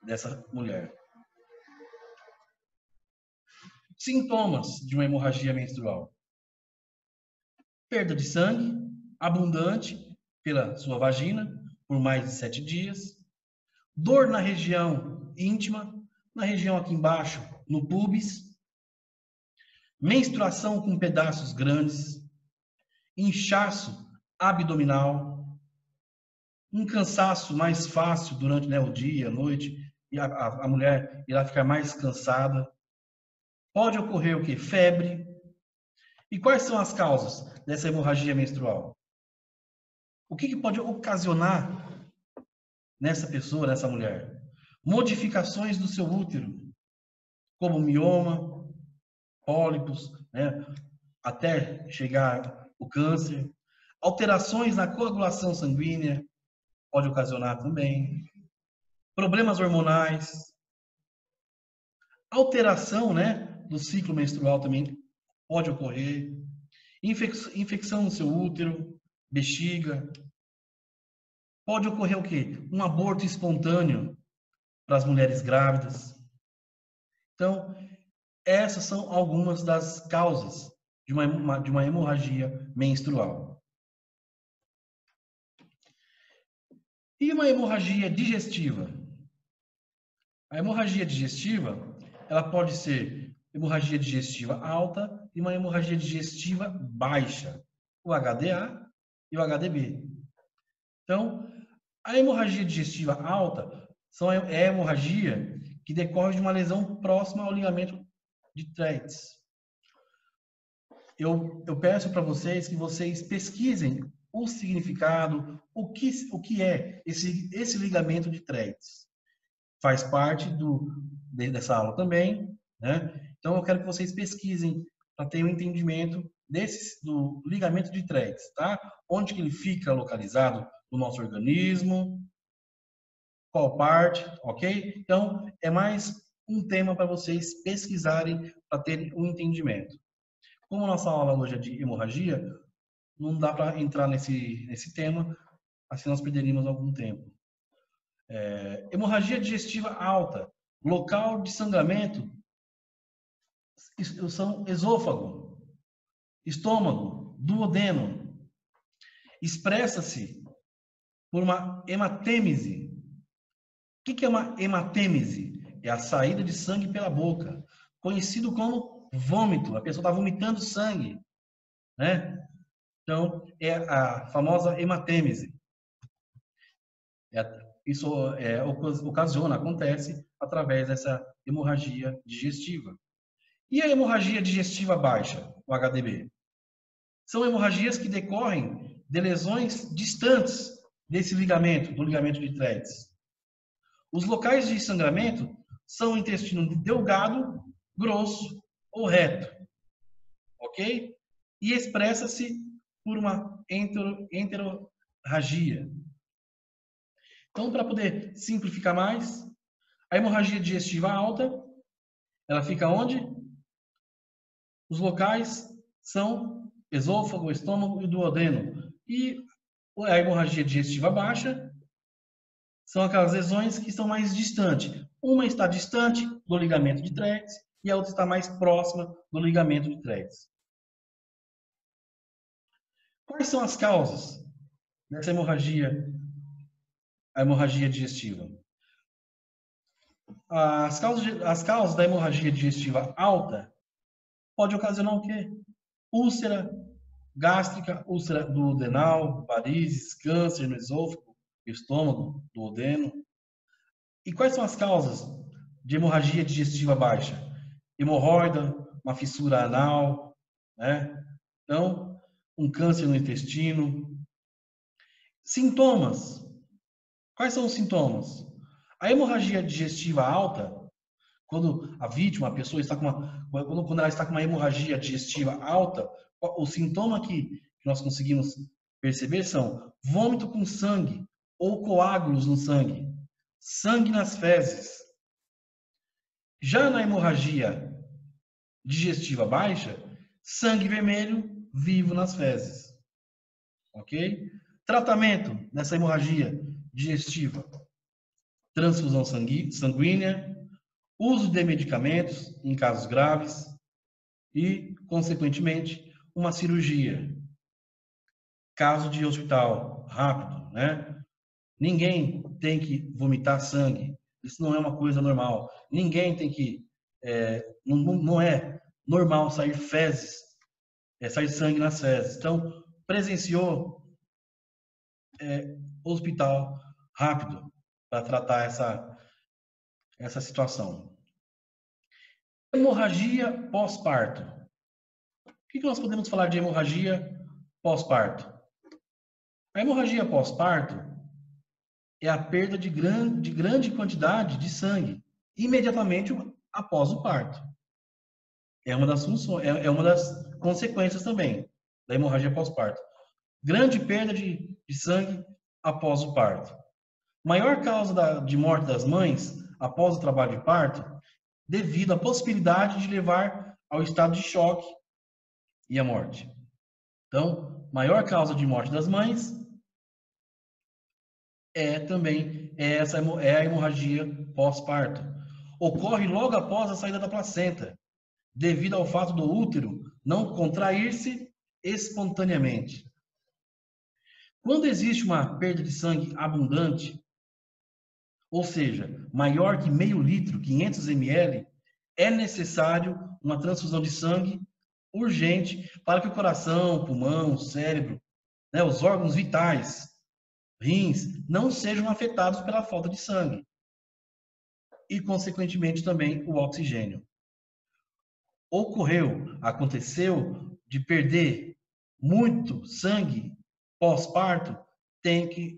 [SPEAKER 1] dessa mulher. Sintomas de uma hemorragia menstrual: perda de sangue, abundante pela sua vagina, por mais de 7 dias, dor na região íntima, na região aqui embaixo, no pubis, menstruação com pedaços grandes, inchaço abdominal, um cansaço mais fácil durante, né, o dia, a noite, e a mulher irá ficar mais cansada. Pode ocorrer o quê? Febre. E quais são as causas dessa hemorragia menstrual? O que pode ocasionar nessa pessoa, nessa mulher? Modificações do seu útero, como mioma, pólipos, né, até chegar o câncer. Alterações na coagulação sanguínea pode ocasionar também. Problemas hormonais. Alteração, né, do ciclo menstrual também pode ocorrer. Infecção no seu útero, bexiga. Pode ocorrer o quê? Um aborto espontâneo para as mulheres grávidas. Então, essas são algumas das causas de uma hemorragia menstrual. E uma hemorragia digestiva? A hemorragia digestiva, ela pode ser hemorragia digestiva alta e uma hemorragia digestiva baixa, o HDA e o HDB. Então, a hemorragia digestiva alta é a hemorragia que decorre de uma lesão próxima ao ligamento de Treitz. Eu peço para vocês que vocês pesquisem o significado, o que é esse ligamento de Treitz. Faz parte dessa aula também, né? Então eu quero que vocês pesquisem para ter um entendimento do ligamento de Treitz, tá? Onde que ele fica localizado no nosso organismo, qual parte, ok? Então é mais um tema para vocês pesquisarem para terem um entendimento. Como a nossa aula hoje é de hemorragia, não dá para entrar nesse tema, assim nós perderíamos algum tempo. Hemorragia digestiva alta, local de sangramento são esôfago, estômago, duodeno. Expressa-se por uma hematêmese. O que é uma hematêmese? É a saída de sangue pela boca, conhecido como vômito. A pessoa está vomitando sangue, né? Então, é a famosa hematêmese. Isso ocasiona, acontece através dessa hemorragia digestiva. E a hemorragia digestiva baixa, o HDB? São hemorragias que decorrem de lesões distantes desse ligamento, do ligamento de Treitz. Os locais de sangramento são o intestino delgado, grosso ou reto, ok? E expressa-se por uma enterorragia. Então, para poder simplificar mais, a hemorragia digestiva alta, ela fica onde? Os locais são esôfago, estômago e duodeno. E a hemorragia digestiva baixa são aquelas lesões que estão mais distantes. Uma está distante do ligamento de Treitz e a outra está mais próxima do ligamento de Treitz. Quais são as causas dessa hemorragia, a hemorragia digestiva? As causas da hemorragia digestiva alta pode ocasionar o quê? Úlcera gástrica, úlcera duodenal, varizes, câncer no esôfago, estômago, duodeno. E quais são as causas de hemorragia digestiva baixa? Hemorroida, uma fissura anal, né? Então, um câncer no intestino. Sintomas. Quais são os sintomas? A hemorragia digestiva alta, quando a vítima, a pessoa está quando ela está com uma hemorragia digestiva alta, o sintoma que nós conseguimos perceber são vômito com sangue ou coágulos no sangue, sangue nas fezes. Já na hemorragia digestiva baixa, sangue vermelho vivo nas fezes. Ok? Tratamento dessa hemorragia digestiva: transfusão sanguínea, uso de medicamentos em casos graves e, consequentemente, uma cirurgia. Caso de hospital rápido, né? Ninguém tem que vomitar sangue. Isso não é uma coisa normal. Ninguém tem que... não é normal sair fezes, sair sangue nas fezes. Então, presenciou hospital rápido para tratar essa situação. Hemorragia pós-parto. O que nós podemos falar de hemorragia pós-parto? A hemorragia pós-parto é a perda de grande quantidade de sangue imediatamente após o parto. É uma das funções, é uma das consequências também da hemorragia pós-parto. Grande perda de sangue após o parto. Maior causa de morte das mães após o trabalho de parto, devido à possibilidade de levar ao estado de choque e à morte. Então, maior causa de morte das mães também a hemorragia pós-parto. Ocorre logo após a saída da placenta, devido ao fato do útero não contrair-se espontaneamente. Quando existe uma perda de sangue abundante, ou seja, maior que meio litro, 500 ml, é necessário uma transfusão de sangue urgente para que o coração, pulmão, cérebro, né, os órgãos vitais, rins, não sejam afetados pela falta de sangue. E, consequentemente, também o oxigênio. Aconteceu de perder muito sangue pós-parto, tem que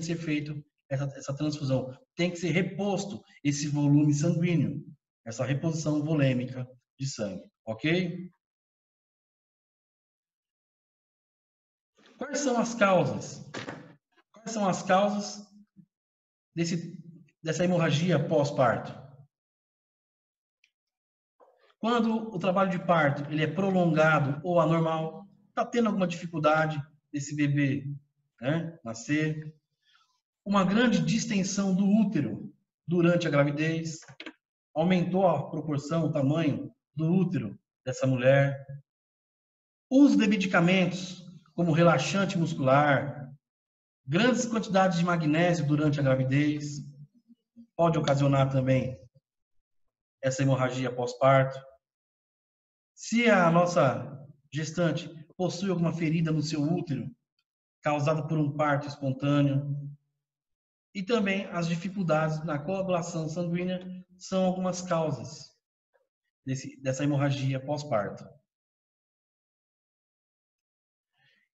[SPEAKER 1] ser feito essa transfusão, tem que ser reposto esse volume sanguíneo, essa reposição volêmica de sangue, ok? Quais são as causas? Quais são as causas dessa hemorragia pós-parto? Quando o trabalho de parto ele é prolongado ou anormal, está tendo alguma dificuldade desse bebê, né, nascer. Uma grande distensão do útero durante a gravidez. Aumentou a proporção, o tamanho do útero dessa mulher. Uso de medicamentos como relaxante muscular, grandes quantidades de magnésio durante a gravidez, pode ocasionar também essa hemorragia pós-parto. Se a nossa gestante possui alguma ferida no seu útero, causada por um parto espontâneo, e também as dificuldades na coagulação sanguínea são algumas causas dessa hemorragia pós-parto.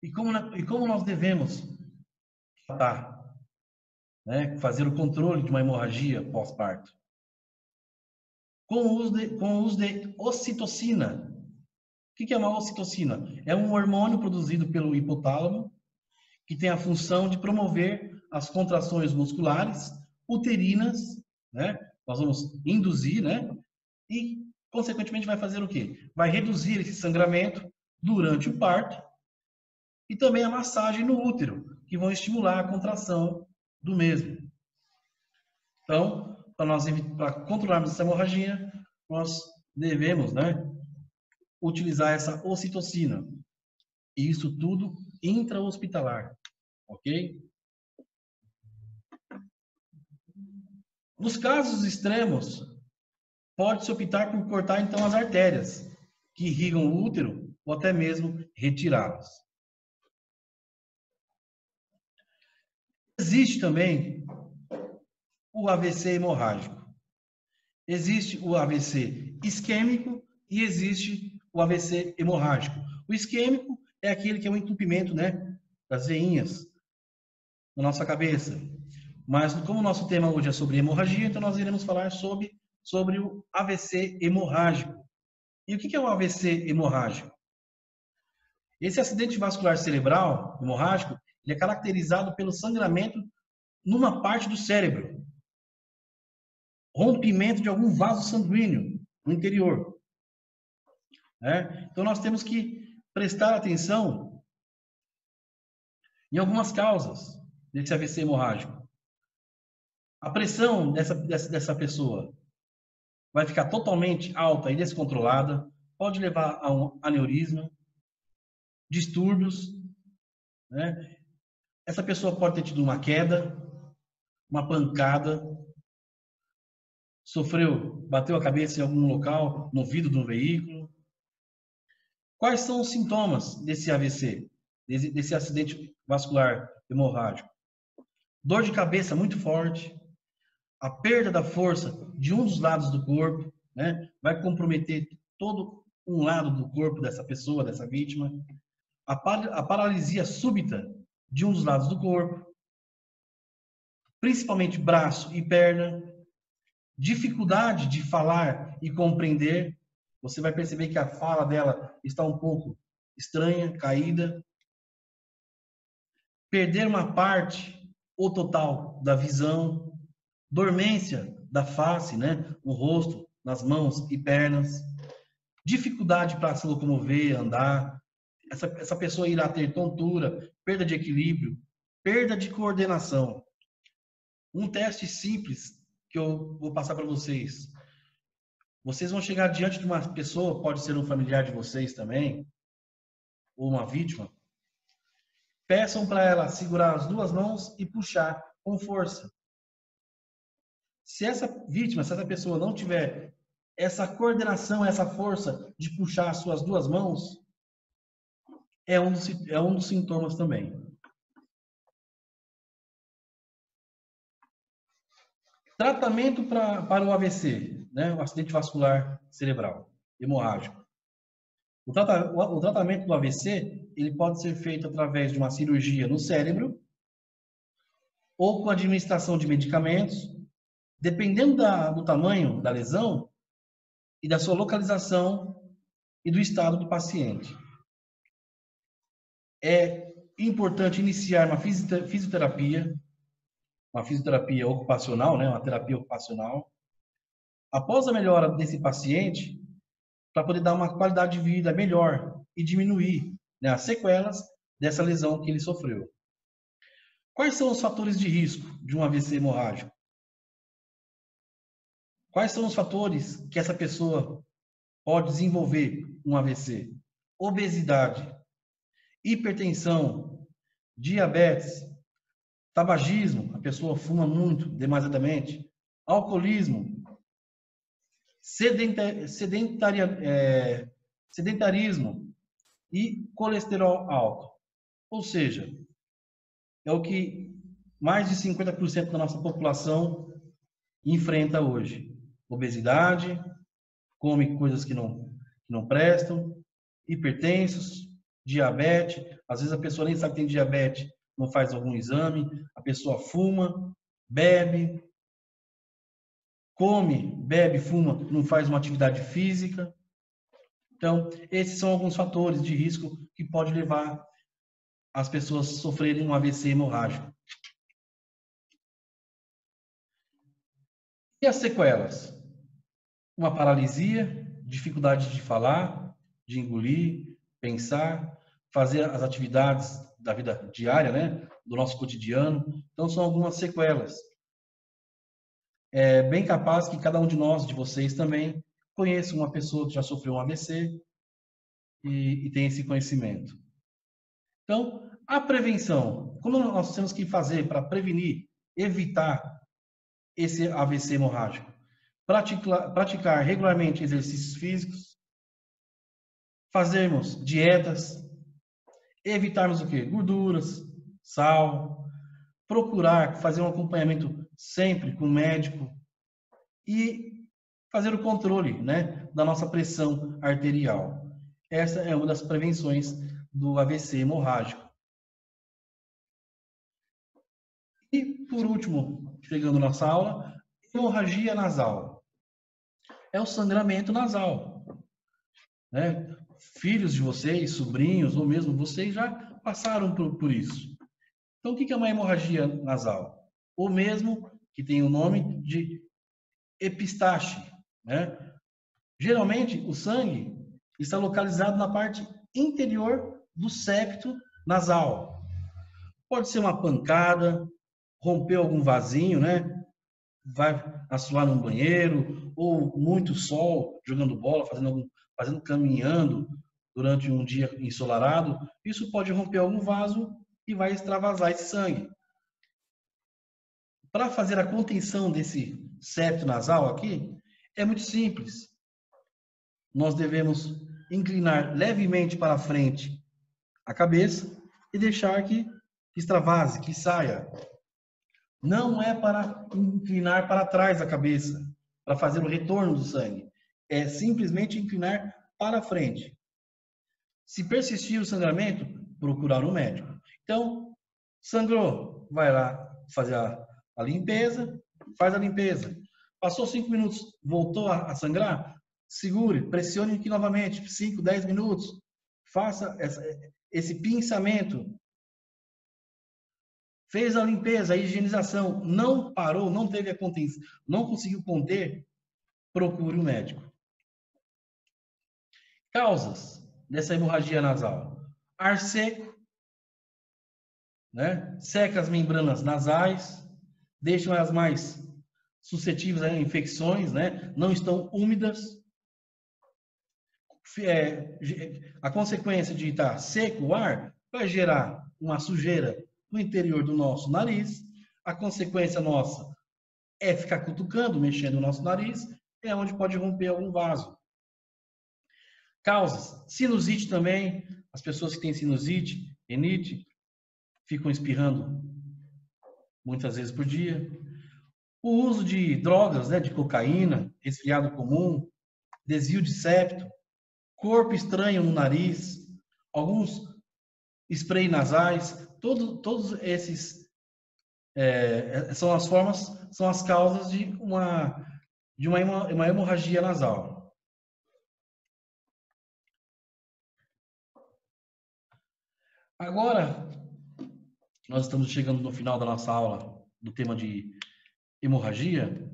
[SPEAKER 1] E como nós devemos tratar, né, fazer o controle de uma hemorragia pós-parto? Com o uso de ocitocina. O que é uma ocitocina? É um hormônio produzido pelo hipotálamo que tem a função de promover as contrações musculares uterinas, né? Nós vamos induzir, né? E, consequentemente, vai fazer o quê? Vai reduzir esse sangramento durante o parto e também a massagem no útero, que vão estimular a contração do mesmo. Então, para controlarmos essa hemorragia, nós devemos, né, utilizar essa ocitocina. E isso tudo intra-hospitalar, ok? Nos casos extremos, pode-se optar por cortar, então, as artérias que irrigam o útero ou até mesmo retirá-las. Existe também o AVC hemorrágico. Existe o AVC isquêmico e existe o AVC hemorrágico. O isquêmico é aquele que é um entupimento, né, das veinhas na nossa cabeça. Mas como o nosso tema hoje é sobre hemorragia, então nós iremos falar sobre o AVC hemorrágico. E o que é o AVC hemorrágico? Esse acidente vascular cerebral hemorrágico, ele é caracterizado pelo sangramento numa parte do cérebro. Rompimento de algum vaso sanguíneo no interior. Então nós temos que prestar atenção em algumas causas desse AVC hemorrágico. A pressão dessa pessoa vai ficar totalmente alta e descontrolada, pode levar a um aneurisma, distúrbios, né? Essa pessoa pode ter tido uma queda, uma pancada, bateu a cabeça em algum local, no vidro de um veículo. Quais são os sintomas desse AVC, desse acidente vascular hemorrágico? Dor de cabeça muito forte, a perda da força de um dos lados do corpo, né? Vai comprometer todo um lado do corpo dessa pessoa, dessa vítima. A paralisia súbita de um dos lados do corpo, principalmente braço e perna. Dificuldade de falar e compreender. Você vai perceber que a fala dela está um pouco estranha, caída. Perder uma parte ou total da visão. Dormência da face, né? No rosto, nas mãos e pernas. Dificuldade para se locomover, andar. Essa pessoa irá ter tontura, perda de equilíbrio, perda de coordenação. Um teste simples que eu vou passar para vocês. Vocês vão chegar diante de uma pessoa, pode ser um familiar de vocês também, ou uma vítima. Peçam para ela segurar as duas mãos e puxar com força. Se essa pessoa não tiver essa coordenação, essa força de puxar as suas duas mãos, é um dos sintomas também. Tratamento para o AVC, né? O acidente vascular cerebral hemorrágico. O tratamento do AVC, ele pode ser feito através de uma cirurgia no cérebro ou com administração de medicamentos, dependendo do tamanho da lesão e da sua localização e do estado do paciente. É importante iniciar uma fisioterapia ocupacional, né? Uma terapia ocupacional. Após a melhora desse paciente, para poder dar uma qualidade de vida melhor e diminuir né, as sequelas dessa lesão que ele sofreu. Quais são os fatores de risco de um AVC hemorrágico? Quais são os fatores que essa pessoa pode desenvolver um AVC? Obesidade, hipertensão, diabetes, tabagismo, a pessoa fuma muito, demasiadamente, alcoolismo, sedentarismo e colesterol alto. Ou seja, é o que mais de 50% da nossa população enfrenta hoje. Obesidade, come coisas que não prestam, hipertensos, diabetes. Às vezes a pessoa nem sabe que tem diabetes, não faz algum exame. A pessoa fuma, bebe, come, bebe, fuma, não faz uma atividade física. Então, esses são alguns fatores de risco que pode levar as pessoas a sofrerem um AVC hemorrágico. E as sequelas? Uma paralisia, dificuldade de falar, de engolir, pensar, fazer as atividades da vida diária, né, do nosso cotidiano. Então, são algumas sequelas. É bem capaz que cada um de nós, de vocês também, conheça uma pessoa que já sofreu um AVC e tem esse conhecimento. Então, a prevenção. Como nós temos que fazer para prevenir, evitar esse AVC hemorrágico? Praticar regularmente exercícios físicos, fazermos dietas, evitarmos o quê? Gorduras, sal, procurar fazer um acompanhamento sempre com o médico e fazer o controle, né, da nossa pressão arterial. Essa é uma das prevenções do AVC hemorrágico. E, por último, chegando na nossa aula, hemorragia nasal. É o sangramento nasal, né? Filhos de vocês, sobrinhos, ou mesmo vocês já passaram por isso. Então, o que é uma hemorragia nasal? Ou mesmo, que tem o nome de epistaxe, né? Geralmente, o sangue está localizado na parte interior do septo nasal. Pode ser uma pancada, romper algum vasinho, né? Vai assoar num banheiro, ou muito sol, jogando bola, caminhando durante um dia ensolarado. Isso pode romper algum vaso e vai extravasar esse sangue. Para fazer a contenção desse septo nasal aqui, é muito simples. Nós devemos inclinar levemente para frente a cabeça e deixar que extravase, que saia. Não é para inclinar para trás a cabeça, para fazer o retorno do sangue. É simplesmente inclinar para frente. Se persistir o sangramento, procurar um médico. Então, sangrou, vai lá fazer a limpeza, faz a limpeza. Passou 5 minutos, voltou a sangrar, segure, pressione aqui novamente, 5, 10 minutos. Faça esse pinçamento. Fez a limpeza, a higienização, não parou, não teve a contenção, não conseguiu conter, procure um médico. Causas dessa hemorragia nasal: ar seco, né? Seca as membranas nasais, deixam elas mais suscetíveis a infecções, né? Não estão úmidas. A consequência de estar seco o ar vai gerar uma sujeira no interior do nosso nariz. A consequência nossa é ficar cutucando, mexendo no nosso nariz, é onde pode romper algum vaso. Causas: sinusite também. As pessoas que têm sinusite, rinite, ficam espirrando muitas vezes por dia. O uso de drogas, né, de cocaína, resfriado comum, desvio de septo, corpo estranho no nariz, alguns spray nasais, todos esses são as formas, são as causas de uma hemorragia nasal. Agora, nós estamos chegando no final da nossa aula do tema de hemorragia.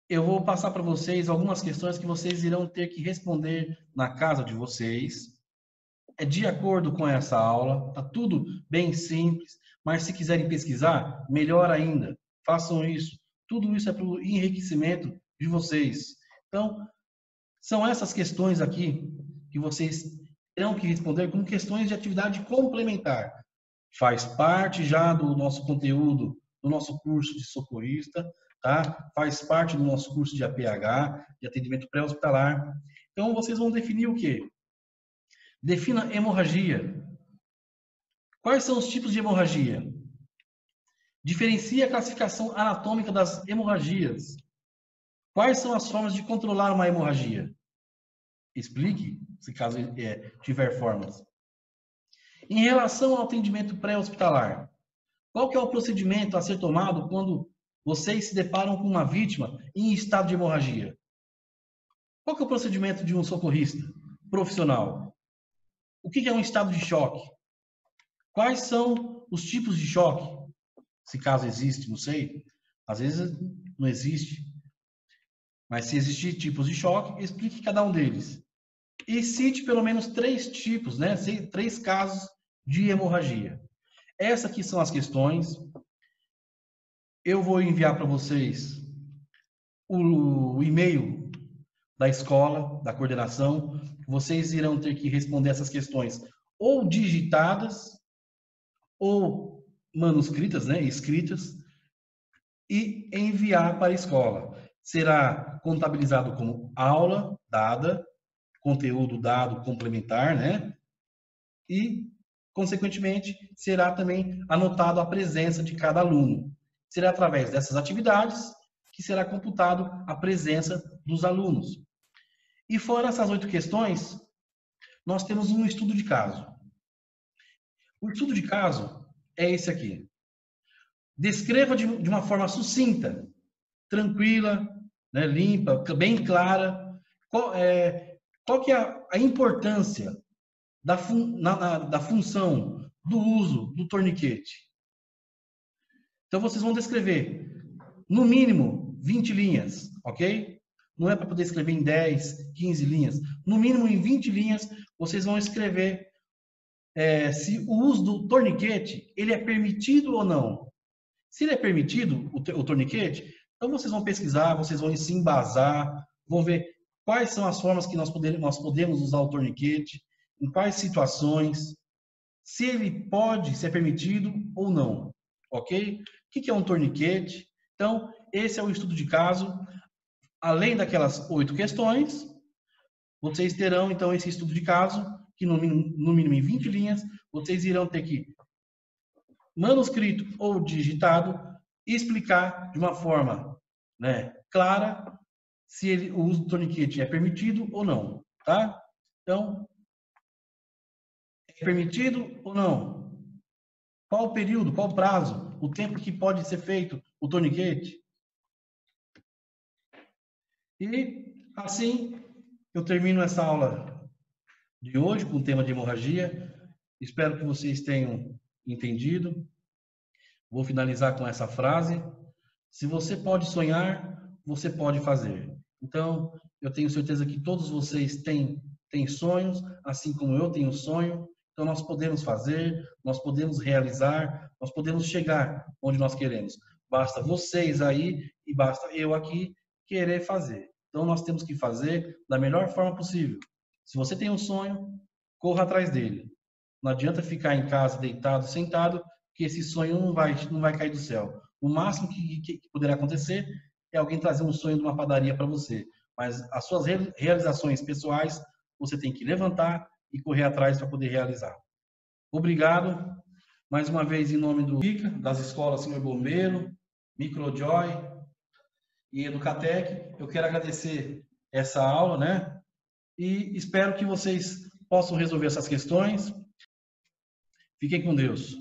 [SPEAKER 1] Eu vou passar para vocês algumas questões que vocês irão ter que responder na casa de vocês. é de acordo com essa aula, tá tudo bem simples, mas se quiserem pesquisar, melhor ainda, façam isso. Tudo isso é para o enriquecimento de vocês. Então, são essas questões aqui que vocês terão que responder como questões de atividade complementar. Faz parte já do nosso conteúdo, do nosso curso de socorrista, tá? Faz parte do nosso curso de APH, de atendimento pré-hospitalar. Então, vocês vão definir o quê? Defina hemorragia. Quais são os tipos de hemorragia? Diferencie a classificação anatômica das hemorragias. Quais são as formas de controlar uma hemorragia? Explique, se caso tiver formas. Em relação ao atendimento pré-hospitalar, qual que é o procedimento a ser tomado quando vocês se deparam com uma vítima em estado de hemorragia? Qual que é o procedimento de um socorrista profissional? O que é um estado de choque? Quais são os tipos de choque? Se caso existe, não sei. Às vezes não existe. Mas se existir tipos de choque, explique cada um deles. E cite pelo menos 3 tipos, né? 3 casos de hemorragia. Essas aqui são as questões. Eu vou enviar para vocês o e-mail da escola, da coordenação. Vocês irão ter que responder essas questões ou digitadas ou manuscritas, né? Escritas, e enviar para a escola. Será contabilizado como aula dada, conteúdo dado complementar, né? E, consequentemente, será também anotado a presença de cada aluno. Será através dessas atividades que será computado a presença dos alunos. E fora essas 8 questões, nós temos um estudo de caso. O estudo de caso é esse aqui. Descreva de uma forma sucinta, tranquila, né, limpa, bem clara, qual que é a importância da função do uso do torniquete. Então, vocês vão descrever, no mínimo, 20 linhas, ok? Não é para poder escrever em 10, 15 linhas. No mínimo, em 20 linhas, vocês vão escrever se o uso do torniquete ele é permitido ou não. Se ele é permitido, o torniquete, então vocês vão pesquisar, vocês vão se embasar, vão ver quais são as formas que nós podemos usar o torniquete, em quais situações, se ele pode ser permitido ou não, ok? O que é um torniquete? Então, esse é o estudo de caso. Além daquelas 8 questões, vocês terão, então, esse estudo de caso, que no mínimo em 20 linhas, vocês irão ter que, manuscrito ou digitado, explicar de uma forma, né, clara se o uso do torniquete é permitido ou não, tá? Então, é permitido ou não? Qual o período, qual o prazo, o tempo que pode ser feito o torniquete? E, assim, eu termino essa aula de hoje com o tema de hemorragia. Espero que vocês tenham entendido. Vou finalizar com essa frase. Se você pode sonhar, você pode fazer. Então, eu tenho certeza que todos vocês têm sonhos, assim como eu tenho sonho. Então, nós podemos fazer, nós podemos realizar, nós podemos chegar onde nós queremos. Basta vocês aí e basta eu aqui querer fazer. Então, nós temos que fazer da melhor forma possível. Se você tem um sonho, corra atrás dele. Não adianta ficar em casa deitado, sentado, que esse sonho não vai cair do céu. O máximo que poderá acontecer é alguém trazer um sonho de uma padaria para você. Mas as suas realizações pessoais, você tem que levantar e correr atrás para poder realizar. Obrigado. Mais uma vez, em nome do ICA, das escolas Senhor Bombeiro, Microjoy e Educatec, eu quero agradecer essa aula, né? E espero que vocês possam resolver essas questões. Fiquem com Deus.